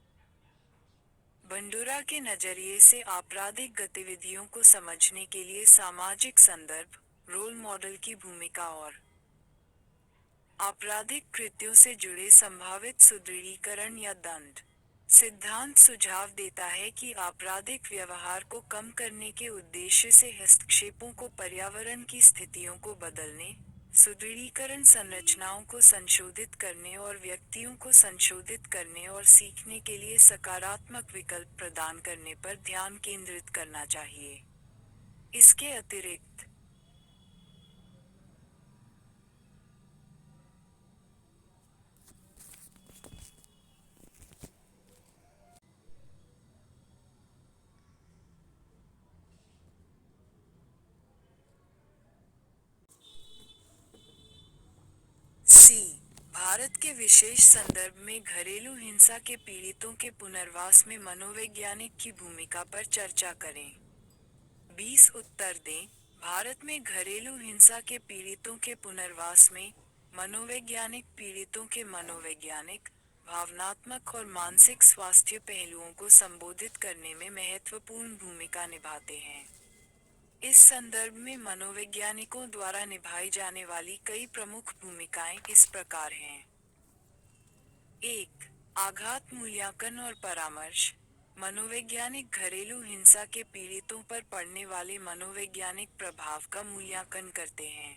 बंडुरा के नजरिए से आपराधिक गतिविधियों को समझने के लिए सामाजिक संदर्भ, रोल मॉडल की भूमिका और आपराधिक कृत्यों से जुड़े संभावित सुदृढ़ीकरण या दंड। सिद्धांत सुझाव देता है कि आपराधिक व्यवहार को कम करने के उद्देश्य से हस्तक्षेपों को पर्यावरण की स्थितियों को बदलने, सुदृढ़ीकरण संरचनाओं को संशोधित करने और व्यक्तियों को संशोधित करने और सीखने के लिए सकारात्मक विकल्प प्रदान करने पर ध्यान केंद्रित करना चाहिए। इसके अतिरिक्त सी. भारत के विशेष संदर्भ में घरेलू हिंसा के पीड़ितों के पुनर्वास में मनोवैज्ञानिक की भूमिका पर चर्चा करें। 20 उत्तर दें। भारत में घरेलू हिंसा के पीड़ितों के पुनर्वास में, मनोवैज्ञानिक पीड़ितों के मनोवैज्ञानिक, भावनात्मक और मानसिक स्वास्थ्य पहलुओं को संबोधित करने में महत्वपूर्ण भूमिका निभाते हैं। इस संदर्भ में मनोवैज्ञानिकों द्वारा निभाई जाने वाली कई प्रमुख भूमिकाएं इस प्रकार हैं। 1. आघात मूल्यांकन और परामर्श मनोवैज्ञानिक घरेलू हिंसा के पीड़ितों पर पड़ने वाले मनोवैज्ञानिक प्रभाव का मूल्यांकन करते हैं।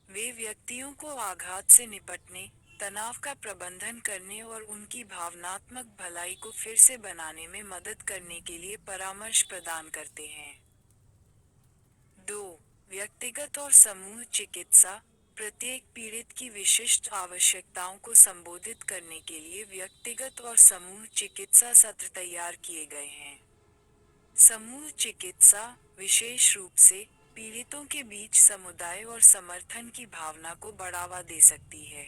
वे व्यक्तियों को आघात से निपटने, तनाव का प्रबंधन करने और उनकी भावनात्मक भलाई को फिर से बनाने में मदद करने के लिए परामर्श प्रदान करते हैं। 2. व्यक्तिगत और समूह चिकित्सा प्रत्येक पीड़ित की विशिष्ट आवश्यकताओं को संबोधित करने के लिए व्यक्तिगत और समूह चिकित्सा सत्र तैयार किए गए हैं। समूह चिकित्सा, विशेष रूप से, पीड़ितों के बीच समुदाय और समर्थन की भावना को बढ़ावा दे सकती है।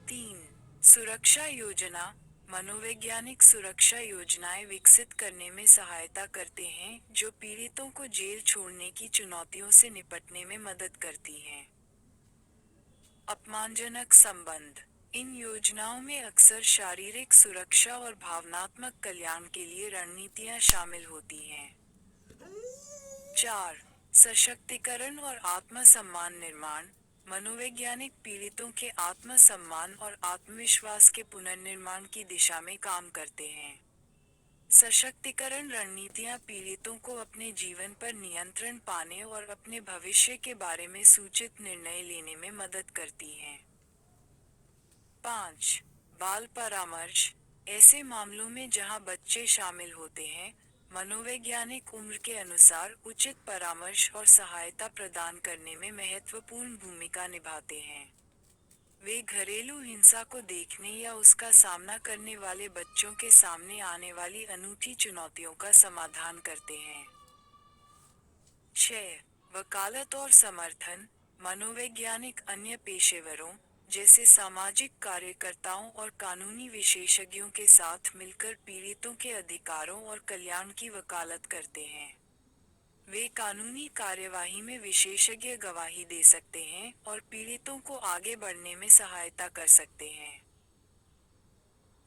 3. सुरक्षा योजना मनोवैज्ञानिक सुरक्षा योजनाएं विकसित करने में सहायता करते हैं, जो पीड़ितों को जेल छोड़ने की चुनौतियों से निपटने में मदद करती हैं। अपमानजनक संबंध। इन योजनाओं में अक्सर शारीरिक सुरक्षा और भावनात्मक कल्याण के लिए रणनीतियां शामिल होती हैं। 4. सशक्तिकरण और आत्मसम्मान निर्माण। मनोवैज्ञानिक पीड़ितों के आत्मसम्मान और आत्मविश्वास के पुनर्निर्माण की दिशा में काम करते हैं। सशक्तिकरण रणनीतियां पीड़ितों को अपने जीवन पर नियंत्रण पाने और अपने भविष्य के बारे में सूचित निर्णय लेने में मदद करती हैं। 5. बाल परामर्श। ऐसे मामलों में जहां बच्चे शामिल होते हैं, मनोवैज्ञानिक उम्र के अनुसार उचित परामर्श और सहायता प्रदान करने में महत्वपूर्ण भूमिका निभाते हैं। वे घरेलू हिंसा को देखने या उसका सामना करने वाले बच्चों के सामने आने वाली अनूठी चुनौतियों का समाधान करते हैं। 6. वकालत और समर्थन। मनोवैज्ञानिक अन्य पेशेवरों, जैसे सामाजिक कार्यकर्ताओं और कानूनी विशेषज्ञों के साथ मिलकर पीड़ितों के अधिकारों और कल्याण की वकालत करते हैं। वे कानूनी कार्यवाही में विशेषज्ञ गवाही दे सकते हैं और पीड़ितों को आगे बढ़ने में सहायता कर सकते हैं।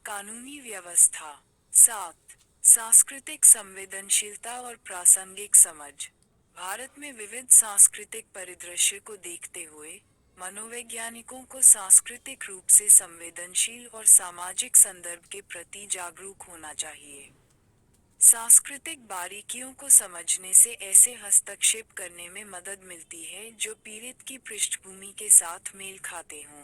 कानूनी व्यवस्था। 7. सांस्कृतिक संवेदनशीलता और प्रासंगिक समझ। भारत में विविध सांस्कृतिक परिदृश्य को देखते हुए, मनोवैज्ञानिकों को सांस्कृतिक रूप से संवेदनशील और सामाजिक संदर्भ के प्रति जागरूक होना चाहिए। सांस्कृतिक बारीकियों को समझने से ऐसे हस्तक्षेप करने में मदद मिलती है जो पीड़ित की पृष्ठभूमि के साथ मेल खाते हों।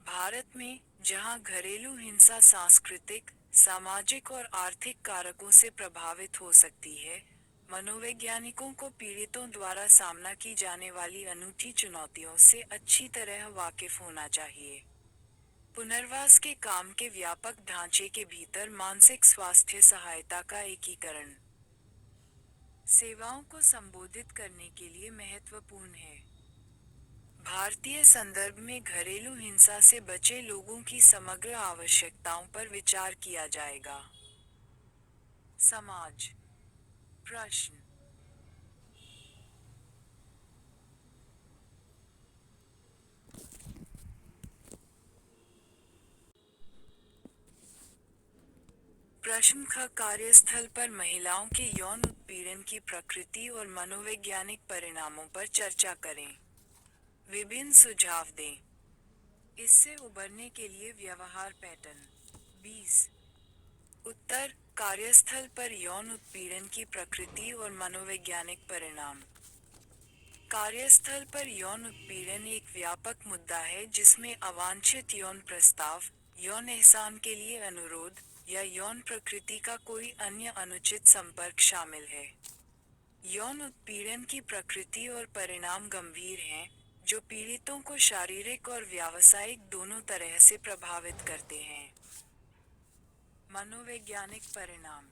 भारत में, जहां घरेलू हिंसा सांस्कृतिक, सामाजिक और आर्थिक कारकों से प्रभावित हो सकती है, मनोवैज्ञानिकों को पीड़ितों द्वारा सामना की जाने वाली अनूठी चुनौतियों से अच्छी तरह वाकिफ होना चाहिए। पुनर्वास के काम के व्यापक ढांचे के भीतर मानसिक स्वास्थ्य सहायता का एकीकरण सेवाओं को संबोधित करने के लिए महत्वपूर्ण है। भारतीय संदर्भ में घरेलू हिंसा से बचे लोगों की समग्र आवश्यकताओं पर विचार किया जाएगा। समाज प्रश्न। प्रश्न ख। कार्यस्थल पर महिलाओं के यौन उत्पीड़न की प्रकृति और मनोवैज्ञानिक परिणामों पर चर्चा करें। विभिन्न सुझाव दें। इससे उबरने के लिए व्यवहार पैटर्न। 20। उत्तर। कार्यस्थल पर यौन उत्पीड़न की प्रकृति और मनोवैज्ञानिक परिणाम। कार्यस्थल पर यौन उत्पीड़न एक व्यापक मुद्दा है जिसमें अवांछित यौन प्रस्ताव, यौन एहसान के लिए अनुरोध, या यौन प्रकृति का कोई अन्य अनुचित संपर्क शामिल है। यौन उत्पीड़न की प्रकृति और परिणाम गंभीर हैं, जो पीड़ितों को शारीरिक और व्यावसायिक दोनों तरह से प्रभावित करते हैं। मनोवैज्ञानिक परिणाम।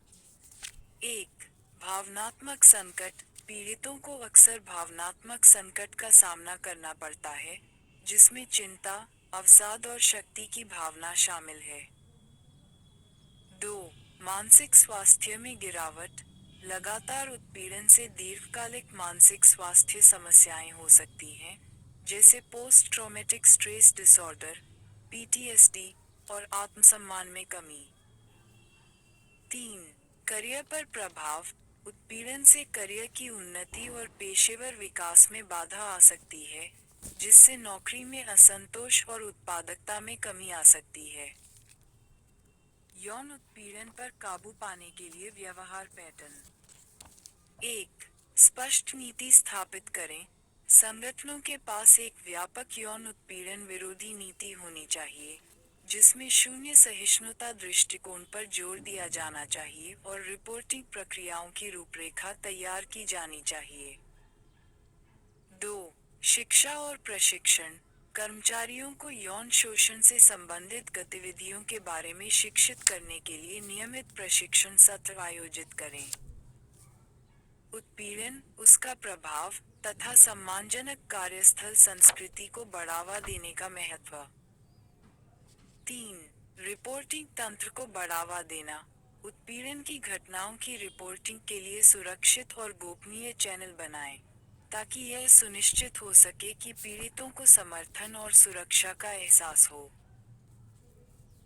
1. भावनात्मक संकट। पीड़ितों को अक्सर भावनात्मक संकट का सामना करना पड़ता है, जिसमें चिंता, अवसाद और शक्ति की भावना शामिल है। 2. मानसिक स्वास्थ्य में गिरावट। लगातार उत्पीड़न से दीर्घकालिक मानसिक स्वास्थ्य समस्याएं हो सकती हैं, जैसे post traumatic stress disorder (PTSD) और आत्मसम्मान में कमी। 3. करियर पर प्रभाव। उत्पीड़न से करियर की उन्नति और पेशेवर विकास में बाधा आ सकती है, जिससे नौकरी में असंतोष और उत्पादकता में कमी आ सकती है। यौन उत्पीड़न पर काबू पाने के लिए व्यवहार पैटर्न। 1. स्पष्ट नीति स्थापित करें। संगठनों के पास एक व्यापक यौन उत्पीड़न विरोधी नीति होनी चाहिए, जिसमें शून्य सहिष्णुता दृष्टिकोण पर जोर दिया जाना चाहिए और रिपोर्टिंग प्रक्रियाओं की रूपरेखा तैयार की जानी चाहिए। 2. शिक्षा और प्रशिक्षण। कर्मचारियों को यौन शोषण से संबंधित गतिविधियों के बारे में शिक्षित करने के लिए नियमित प्रशिक्षण सत्र आयोजित करें। उत्पीड़न, उसका प्रभाव, तथा सम्मानजनक कार्यस्थल संस्कृति को बढ़ावा देने का महत्व। 3. रिपोर्टिंग तंत्र को बढ़ावा देना। उत्पीड़न की घटनाओं की रिपोर्टिंग के लिए सुरक्षित और गोपनीय चैनल बनाएं, ताकि यह सुनिश्चित हो सके कि पीड़ितों को समर्थन और सुरक्षा का एहसास हो।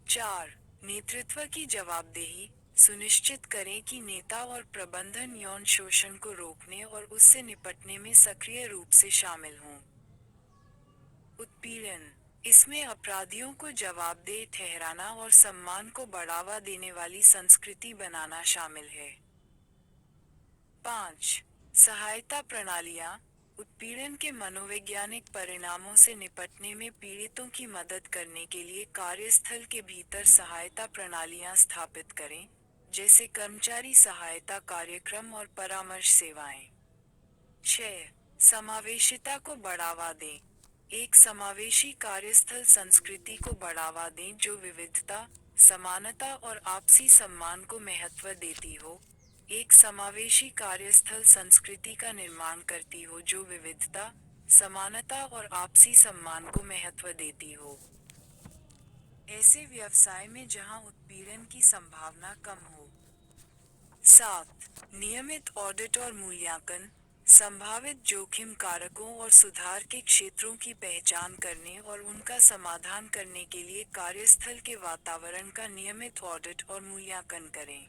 4. नेतृत्व की जवाबदेही। सुनिश्चित करें कि नेता और प्रबंधन यौन शोषण को रोकने और उससे निपटने में सक्रिय रूप से शामिल हों। उत्पीड़न। इसमें अपराधियों को जवाबदेह ठहराना और सम्मान को बढ़ावा देने वाली संस्कृति बनाना शामिल है। 5. सहायता प्रणालियाँ। उत्पीड़न के मनोवैज्ञानिक परिणामों से निपटने में पीड़ितों की मदद करने के लिए कार्यस्थल के भीतर सहायता प्रणालियाँ स्थापित करें, जैसे कर्मचारी सहायता कार्यक्रम और परामर्श सेवाएं। 6. समावेशिता को बढ़ावा दें। एक समावेशी कार्यस्थल संस्कृति को बढ़ावा दें जो विविधता, समानता और आपसी सम्मान को महत्व देती हो। एक समावेशी कार्यस्थल संस्कृति का निर्माण करती हो जो विविधता, समानता और आपसी सम्मान को महत्व देती हो। ऐसे व्यवसाय में जहां उत्पीड़न की संभावना कम हो। 7. नियमित ऑडिट और मूल्यांकन। संभावित जोखिम कारकों और सुधार के क्षेत्रों की पहचान करने और उनका समाधान करने के लिए कार्यस्थल के वातावरण का नियमित ऑडिट और मूल्यांकन करें।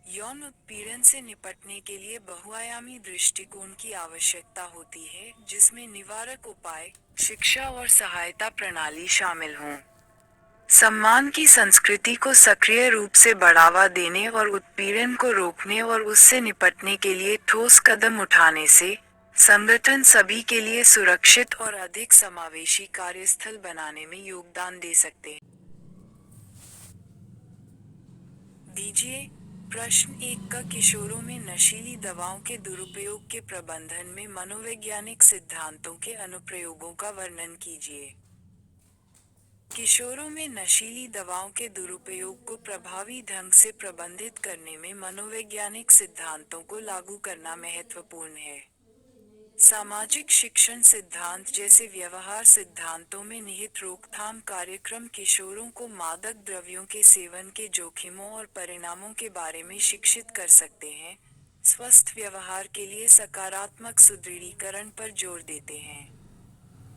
यौन उत्पीड़न से निपटने के लिए बहुआयामी दृष्टिकोण की आवश्यकता होती है, जिसमें निवारक उपाय, शिक्षा और सहायता प्रणाली शामिल हों। सम्मान की संस्कृति को सक्रिय रूप से बढ़ावा देने और उत्पीड़न को रोकने और उससे निपटने के लिए ठोस कदम उठाने से, संगठन सभी के लिए सुरक्षित और अधिक समावेशी कार्यस्थल बनाने में योगदान दे सकते हैं। दीजिए। प्रश्न 1 का किशोरों में नशीली दवाओं के दुरुपयोग के प्रबंधन में मनोवैज्ञानिक सिद्धांतों के अनुप्रयोगों का वर्णन कीजिए। किशोरों में नशीली दवाओं के दुरुपयोग को प्रभावी ढंग से प्रबंधित करने में मनोवैज्ञानिक सिद्धांतों को लागू करना महत्वपूर्ण है। सामाजिक शिक्षण सिद्धांत जैसे व्यवहार सिद्धांतों में निहित रोकथाम कार्यक्रम किशोरों को मादक द्रव्यों के सेवन के जोखिमों और परिणामों के बारे में शिक्षित कर सकते हैं, स्वस्थ व्यवहार के लिए सकारात्मक सुदृढ़ीकरण पर जोर देते हैं।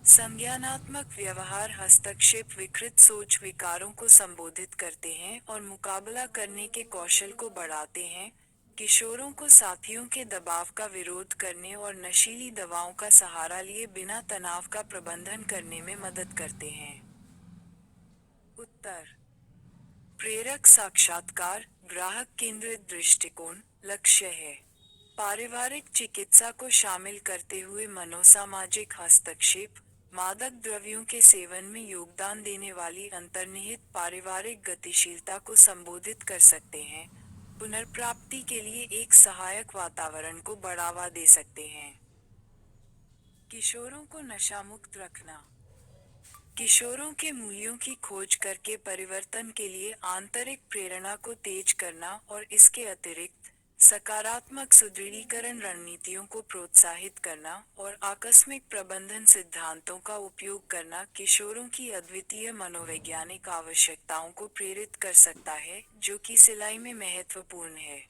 संज्ञानात्मक व्यवहार हस्तक्षेप विकृत सोच विकारों को संबोधित करते हैं और मुकाबला करने के कौशल को बढ़ाते हैं। किशोरों को साथियों के दबाव का विरोध करने और नशीली दवाओं का सहारा लिए बिना तनाव का प्रबंधन करने में मदद करते हैं। उत्तर। प्रेरक साक्षात्कार, ग्राहक केंद्रित दृष्टिकोण, लक्ष्य है। पारिवारिक चिकित्सा को शामिल करते हुए मनोसामाजिक हस्तक्षेप, मादक द्रव्यों के सेवन में योगदान देने वाली अंतर्निहित पारिवारिक गतिशीलता को संबोधित कर सकते हैं, पुनर्प्राप्ति के लिए एक सहायक वातावरण को बढ़ावा दे सकते हैं। किशोरों को नशामुक्त रखना। किशोरों के मूल्यों की खोज करके परिवर्तन के लिए आंतरिक प्रेरणा को तेज करना और इसके अतिरिक्त, सकारात्मक सुदृढ़ीकरण रणनीतियों को प्रोत्साहित करना और आकस्मिक प्रबंधन सिद्धांतों का उपयोग करना किशोरों की अद्वितीय मनोवैज्ञानिक आवश्यकताओं को प्रेरित कर सकता है, जो कि सिलाई में महत्वपूर्ण है।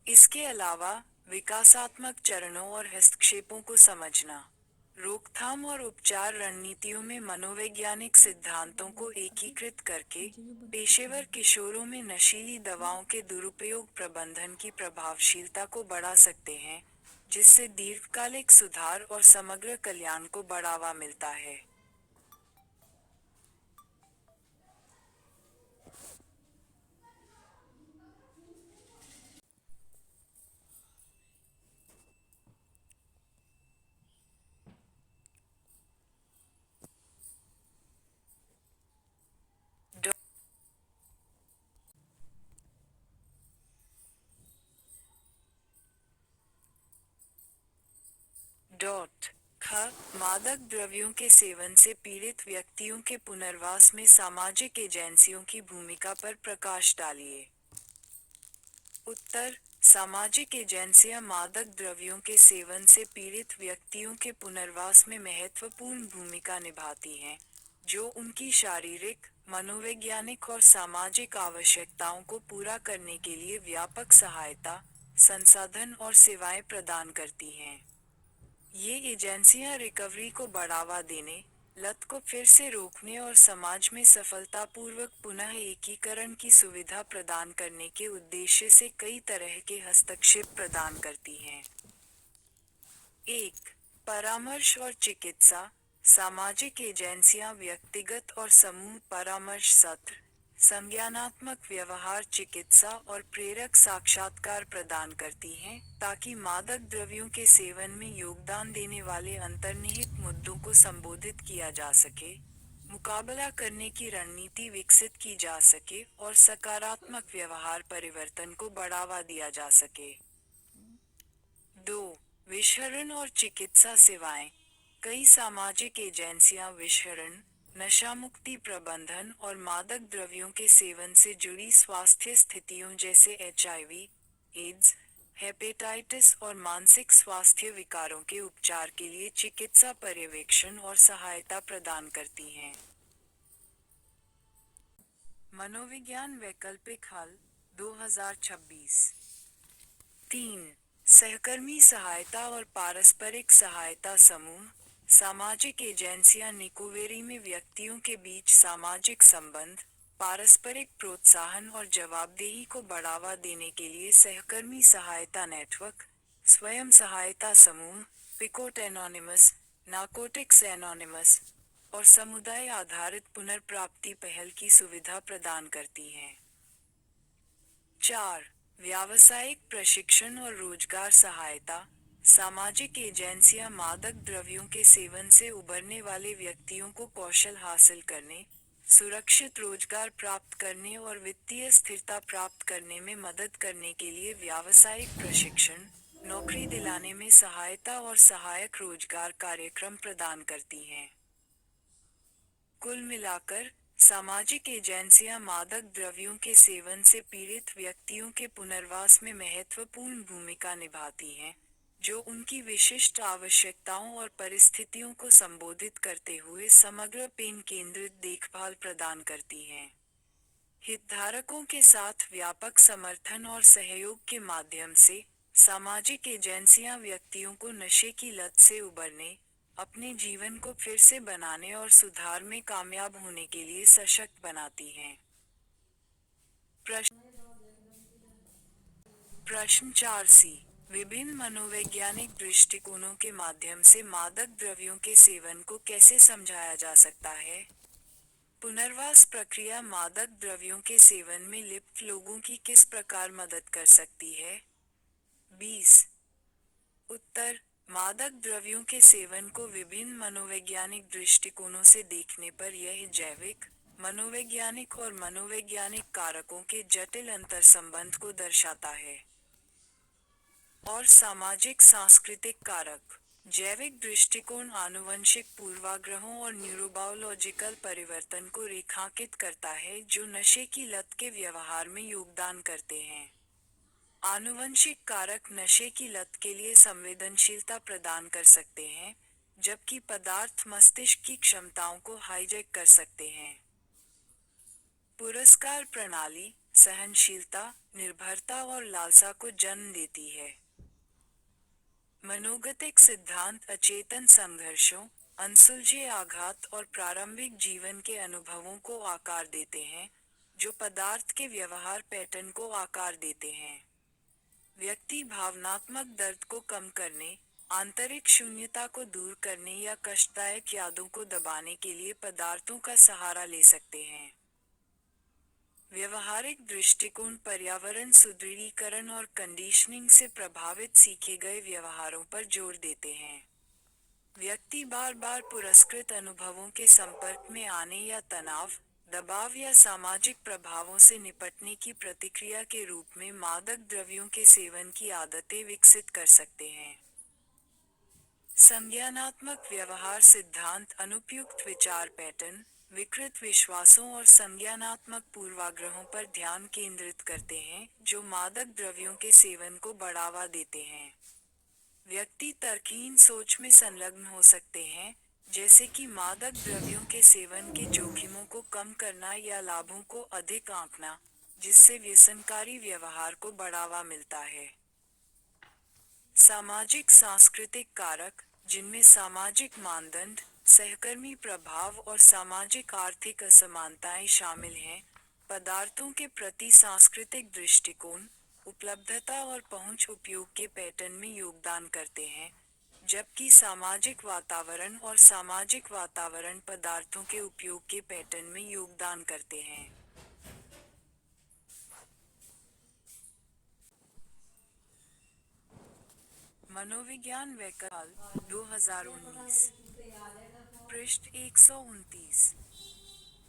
इसके अलावा, विकासात्मक चरणों और हस्तक्षेपों को समझना। रोकथाम और उपचार रणनीतियों में मनोवैज्ञानिक सिद्धांतों को एकीकृत करके, पेशेवर किशोरों में नशीली दवाओं के दुरुपयोग प्रबंधन की प्रभावशीलता को बढ़ा सकते हैं, जिससे दीर्घकालिक सुधार और समग्र कल्याण को बढ़ावा मिलता है। ख मादक द्रव्यों के सेवन से पीड़ित व्यक्तियों के पुनर्वास में सामाजिक एजेंसियों की भूमिका पर प्रकाश डालिए। उत्तर। सामाजिक एजेंसियां मादक द्रव्यों के सेवन से पीड़ित व्यक्तियों के पुनर्वास में महत्वपूर्ण भूमिका निभाती हैं, जो उनकी शारीरिक, मनोवैज्ञानिक और सामाजिक आवश्यकताओं को पूरा करने के लिए व्यापक सहायता, संसाधन और सेवाएं प्रदान करती हैं। ये एजेंसियां रिकवरी को बढ़ावा देने, लत को फिर से रोकने और समाज में सफलतापूर्वक पुनः एकीकरण की सुविधा प्रदान करने के उद्देश्य से कई तरह के हस्तक्षेप प्रदान करती हैं। 1. परामर्श और चिकित्सा। सामाजिक एजेंसियां व्यक्तिगत और समूह परामर्श सत्र, संज्ञानात्मक व्यवहार चिकित्सा और प्रेरक साक्षात्कार प्रदान करती हैं, ताकि मादक द्रव्यों के सेवन में योगदान देने वाले अंतर्निहित मुद्दों को संबोधित किया जा सके, मुकाबला करने की रणनीति विकसित की जा सके और सकारात्मक व्यवहार परिवर्तन को बढ़ावा दिया जा सके। 2. विषहरण और चिकित्सा सेवाएं। कई सामाजिक एजेंसियां विषहरण, नशामुक्ति प्रबंधन और मादक द्रव्यों के सेवन से जुड़ी स्वास्थ्य स्थितियों जैसे HIV, एड्स, हेपेटाइटिस और मानसिक स्वास्थ्य विकारों के उपचार के लिए चिकित्सा पर्यवेक्षण और सहायता प्रदान करती हैं। मनोविज्ञान वैकल्पिक हल, 2026। 3. सहकर्मी सहायता और पारस्परिक सहायता समूह। सामाजिक एजेंसियां निकोवेरी में व्यक्तियों के बीच सामाजिक संबंध, पारस्परिक प्रोत्साहन और जवाबदेही को बढ़ावा देने के लिए सहकर्मी सहायता नेटवर्क, स्वयं सहायता समूह, पिकोट एनोनिमस, नार्कोटिक्स एनोनिमस और समुदाय आधारित पुनर्प्राप्ति पहल की सुविधा प्रदान करती हैं। 4. व्यावसायिक प्रशिक्षण और रोजगार सहायता। सामाजिक एजेंसियां मादक द्रव्यों के सेवन से उबरने वाले व्यक्तियों को कौशल हासिल करने, सुरक्षित रोजगार प्राप्त करने और वित्तीय स्थिरता प्राप्त करने में मदद करने के लिए व्यावसायिक प्रशिक्षण, नौकरी दिलाने में सहायता और सहायक रोजगार कार्यक्रम प्रदान करती हैं। कुल मिलाकर, सामाजिक एजेंसियां मादक द्रव्यों के सेवन से पीड़ित व्यक्तियों के पुनर्वास में महत्वपूर्ण भूमिका निभाती हैं, जो उनकी विशिष्ट आवश्यकताओं और परिस्थितियों को संबोधित करते हुए समग्र पेन केंद्रित देखभाल प्रदान करती हैं। हितधारकों के साथ व्यापक समर्थन और सहयोग के माध्यम से, सामाजिक एजेंसियां व्यक्तियों को नशे की लत से उबरने, अपने जीवन को फिर से बनाने और सुधार में कामयाब होने के लिए सशक्त बनाती हैं। प्रश्न 4C। विभिन्न मनोवैज्ञानिक दृष्टिकोणों के माध्यम से मादक द्रव्यों के सेवन को कैसे समझाया जा सकता है? पुनर्वास प्रक्रिया मादक द्रव्यों के सेवन में लिप्त लोगों की किस प्रकार मदद कर सकती है? 20। उत्तर: मादक द्रव्यों के सेवन को विभिन्न मनोवैज्ञानिक दृष्टिकोणों से देखने पर यह जैविक, मनोवैज्ञानिक और मनोवैज्ञानिक कारकों के जटिल अंतर्संबंध को दर्शाता है। और सामाजिक सांस्कृतिक कारक। जैविक दृष्टिकोण आनुवंशिक पूर्वाग्रहों और न्यूरोबायोलॉजिकल परिवर्तन को रेखांकित करता है जो नशे की लत के व्यवहार में योगदान करते हैं। आनुवंशिक कारक नशे की लत के लिए संवेदनशीलता प्रदान कर सकते हैं, जबकि पदार्थ मस्तिष्क की क्षमताओं को हाईजैक कर सकते हैं। पुरस्कार प्रणाली सहनशीलता, निर्भरता और लालसा को जन्म देती है। मनोगतिक सिद्धांत अचेतन संघर्षों, अनसुलझे आघात और प्रारंभिक जीवन के अनुभवों को आकार देते हैं, जो पदार्थ के व्यवहार पैटर्न को आकार देते हैं। व्यक्ति भावनात्मक दर्द को कम करने, आंतरिक शून्यता को दूर करने या कष्टदायक यादों को दबाने के लिए पदार्थों का सहारा ले सकते हैं। व्यवहारिक दृष्टिकोण पर्यावरण सुदृढ़ीकरण और कंडीशनिंग से प्रभावित सीखे गए व्यवहारों पर जोर देते हैं। व्यक्ति बार बार पुरस्कृत अनुभवों के संपर्क में आने या तनाव, दबाव या सामाजिक प्रभावों से निपटने की प्रतिक्रिया के रूप में मादक द्रव्यों के सेवन की आदतें विकसित कर सकते हैं। संज्ञानात्मक व्यवहार सिद्धांत अनुपयुक्त विचार पैटर्न, विकृत विश्वासों और संज्ञानात्मक पूर्वाग्रहों पर ध्यान केंद्रित करते हैं, जो मादक द्रव्यों के सेवन को बढ़ावा देते हैं। व्यक्ति तर्कहीन सोच में संलग्न हो सकते हैं, जैसे कि मादक द्रव्यों के सेवन के जोखिमों को कम करना या लाभों को अधिक आंकना, जिससे व्यसनकारी व्यवहार को बढ़ावा मिलता है। सामाजिक सांस्कृतिक कारक, जिनमें सामाजिक मानदंड, सहकर्मी प्रभाव और सामाजिक आर्थिक असमानताएं शामिल हैं, पदार्थों के प्रति सांस्कृतिक दृष्टिकोण, उपलब्धता और पहुंच उपयोग के पैटर्न में योगदान करते हैं, जबकि सामाजिक वातावरण और सामाजिक वातावरण पदार्थों के उपयोग के पैटर्न में योगदान करते हैं। मनोविज्ञान वैकल्प 2019, पृष्ठ 129।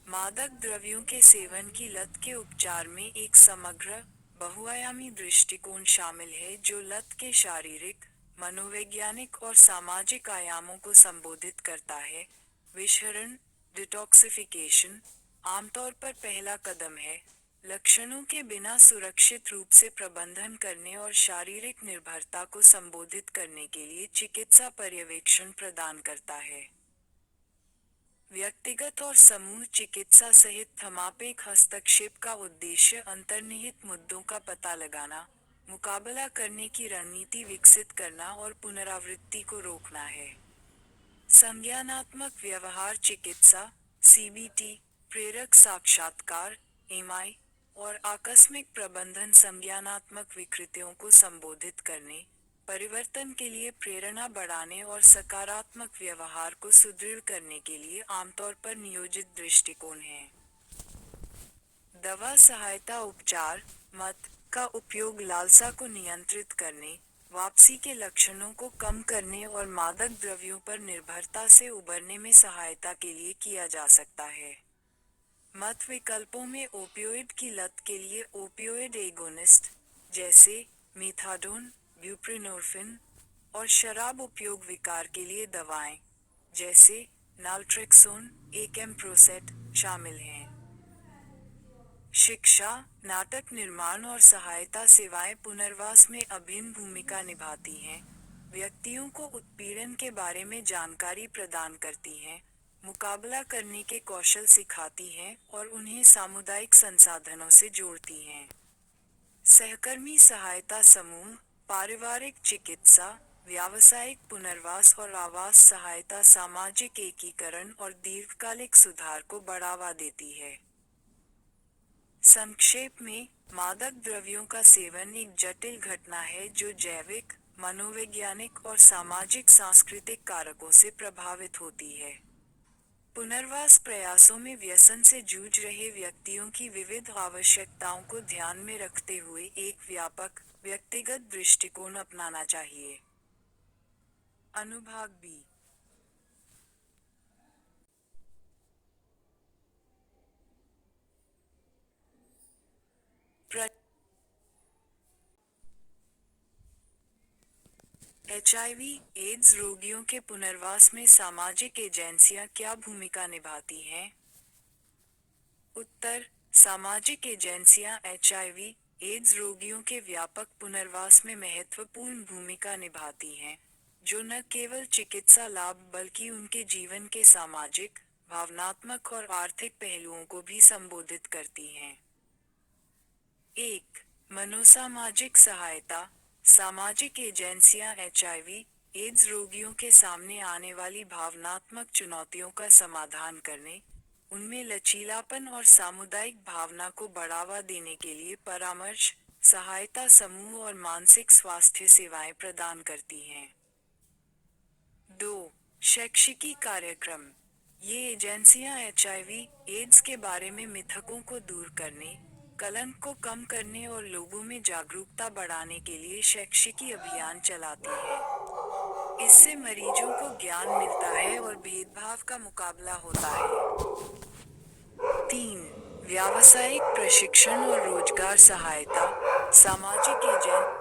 मादक द्रव्यों के सेवन की लत के उपचार में एक समग्र, बहुआयामी दृष्टिकोण शामिल है जो लत के शारीरिक, मनोवैज्ञानिक और सामाजिक आयामों को संबोधित करता है। विषहरण, डिटॉक्सिफिकेशन, आमतौर पर पहला कदम है, लक्षणों के बिना सुरक्षित रूप से प्रबंधन करने और शारीरिक निर्भरता को संबोधित करने के लिए चिकित्सा पर्यवेक्षण प्रदान करता है। व्यक्तिगत और समूह चिकित्सा सहित थमापेक हस्तक्षेप का उद्देश्य अंतर्निहित मुद्दों का पता लगाना, मुकाबला करने की रणनीति विकसित करना और पुनरावृत्ति को रोकना है। संज्ञानात्मक व्यवहार चिकित्सा, सीबीटी, प्रेरक साक्षात्कार, एमआई, और आकस्मिक प्रबंधन संज्ञानात्मक विकृतियों को संबोधित करने, परिवर्तन के लिए प्रेरणा बढ़ाने और सकारात्मक व्यवहार को सुदृढ़ करने के लिए आमतौर पर नियोजित दृष्टिकोण हैं। दवा सहायता उपचार, मद का उपयोग लालसा को नियंत्रित करने, वापसी के लक्षणों को कम करने और मादक द्रव्यों पर निर्भरता से उबरने में सहायता के लिए किया जा सकता है। मद विकल्पों में ओपियोइड की लत के लिए ओपियोइड एगोनिस्ट, जैसे मीथाडोन, ब्यूप्रेनोर्फिन, और शराब उपयोग विकार के लिए दवाएं, जैसे नाल्ट्रेक्सोन, एकेम्प्रोसेट, शामिल हैं। शिक्षा, नाटक निर्माण और सहायता सेवाएं पुनर्वास में अभिन्न भूमिका निभाती हैं, व्यक्तियों को उत्पीड़न के बारे में जानकारी प्रदान करती हैं, मुकाबला करने के कौशल सिखाती हैं और उन्हें सामुदायिक संसाधनों से जोड़ती हैं। सहकर्मी सहायता समूह, पारिवारिक चिकित्सा, व्यावसायिक पुनर्वास और आवास सहायता सामाजिक एकीकरण और दीर्घकालिक सुधार को बढ़ावा देती है। संक्षेप में, मादक द्रव्यों का सेवन एक जटिल घटना है जो जैविक, मनोवैज्ञानिक और सामाजिक सांस्कृतिक कारकों से प्रभावित होती है। पुनर्वास प्रयासों में व्यसन से जूझ रहे व्यक्तियों की विविध आवश्यकताओं को ध्यान में रखते हुए एक व्यापक, व्यक्तिगत दृष्टिकोण अपनाना चाहिए। अनुभाग बी। एचआईवी एड्स रोगियों के पुनर्वास में सामाजिक एजेंसियां क्या भूमिका निभाती हैं? उत्तर: सामाजिक एजेंसियां एचआईवी एड्स रोगियों के व्यापक पुनर्वास में महत्वपूर्ण भूमिका निभाती हैं, जो न केवल चिकित्सा लाभ बल्कि उनके जीवन के सामाजिक, भावनात्मक और आर्थिक पहलुओं को भी संबोधित करती हैं। 1. मनोसामाजिक सहायता। सामाजिक एजेंसियां एचआईवी एड्स रोगियों के सामने आने वाली भावनात्मक चुनौतियों का समाधान करने, उनमें लचीलापन और सामुदायिक भावना को बढ़ावा देने के लिए परामर्श, सहायता समूह और मानसिक स्वास्थ्य सेवाएं प्रदान करती हैं। 2. शैक्षिकी कार्यक्रम। ये एजेंसियां एचआईवी एड्स के बारे में मिथकों को दूर करने, कलंक को कम करने और लोगों में जागरूकता बढ़ाने के लिए शैक्षिकी अभियान चलाती हैं। इससे मरीजों को ज्ञान मिलता है और भेदभाव का मुकाबला होता है। 3. व्यावसायिक प्रशिक्षण और रोजगार सहायता। सामाजिक एजेंसियां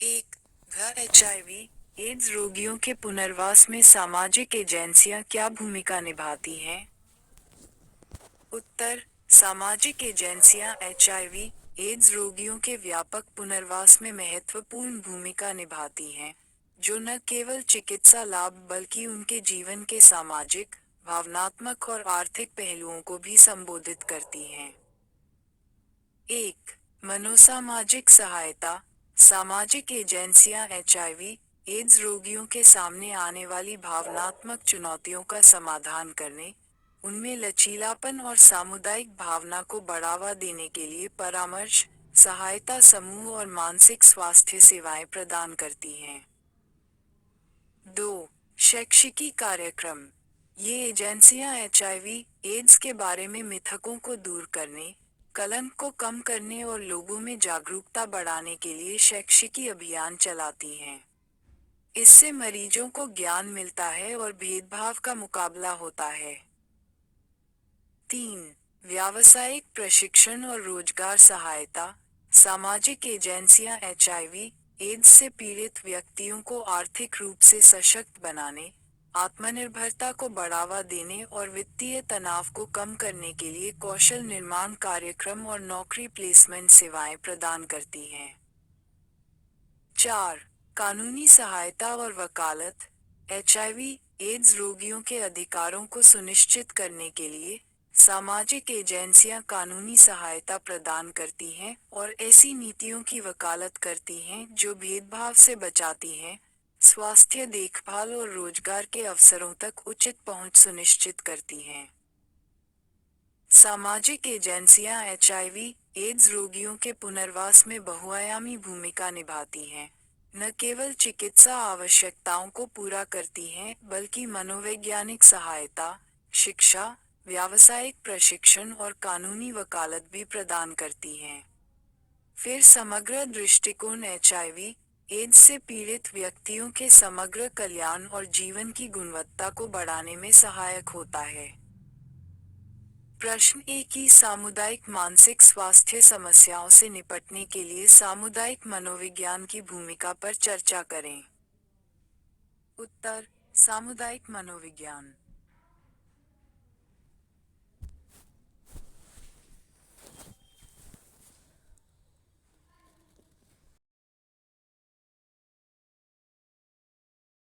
1. एचआईवी एड्स रोगियों के पुनर्वास में सामाजिक एजेंसियां क्या भूमिका निभाती हैं? उत्तर: सामाजिक एजेंसियां एचआईवी एड्स रोगियों के व्यापक पुनर्वास में महत्वपूर्ण भूमिका निभाती हैं, जो न केवल चिकित्सा लाभ बल्कि उनके जीवन के सामाजिक, भावनात्मक और आर्थिक पहलुओं को भी संबोधित करती हैं। 1. मनोसामाजिक सहायता। सामाजिक एजेंसियां एचआईवी, एड्स रोगियों के सामने आने वाली भावनात्मक चुनौतियों का समाधान करने, उनमें लचीलापन और सामुदायिक भावना को बढ़ावा देने के लिए परामर्श, सहायता समूह और मानसिक स्वास्थ्य सेवाएं प्रदान करती हैं। 2. शैक्षिकी कार्यक्रम। ये एजेंसियां एचआईवी, एड्स के बारे में मिथकों को दूर करने, कलंक को कम करने और लोगों में जागरूकता बढ़ाने के लिए शैक्षिकी अभियान चलाती हैं। इससे मरीजों को ज्ञान मिलता है और भेदभाव का मुकाबला होता है। 3. व्यावसायिक प्रशिक्षण और रोजगार सहायता। सामाजिक एजेंसियां एचआईवी, एड्स से पीड़ित व्यक्तियों को आर्थिक रूप से सशक्त बनाने, आत्मनिर्भरता को बढ़ावा देने और वित्तीय तनाव को कम करने के लिए कौशल निर्माण कार्यक्रम और नौकरी प्लेसमेंट सेवाएं प्रदान करती हैं। 4. कानूनी सहायता और वकालत। एचआईवी, एड्स रोगियों के अधिकारों को सुनिश्चित करने के लिए सामाजिक एजेंसियां कानूनी सहायता प्रदान करती हैं और ऐसी नीतियों की वकालत करती हैं जो भेदभाव से बचाती हैं, स्वास्थ्य देखभाल और रोजगार के अवसरों तक उचित पहुंच सुनिश्चित करती हैं। सामाजिक एजेंसियां एचआईवी, एड्स रोगियों के पुनर्वास में बहुआयामी भूमिका निभाती हैं, न केवल चिकित्सा आवश्यकताओं को पूरा करती हैं बल्कि मनोवैज्ञानिक सहायता, शिक्षा, व्यावसायिक प्रशिक्षण और कानूनी वकालत भी प्रदान करती हैं। फिर समग्र दृष्टिकोण एचआईवी, एड्स से पीड़ित व्यक्तियों के समग्र कल्याण और जीवन की गुणवत्ता को बढ़ाने में सहायक होता है। प्रश्न 1 की सामुदायिक मानसिक स्वास्थ्य समस्याओं से निपटने के लिए सामुदायिक मनोविज्ञान की भूमिका पर चर्चा करें। उत्तर: सामुदायिक मनोविज्ञान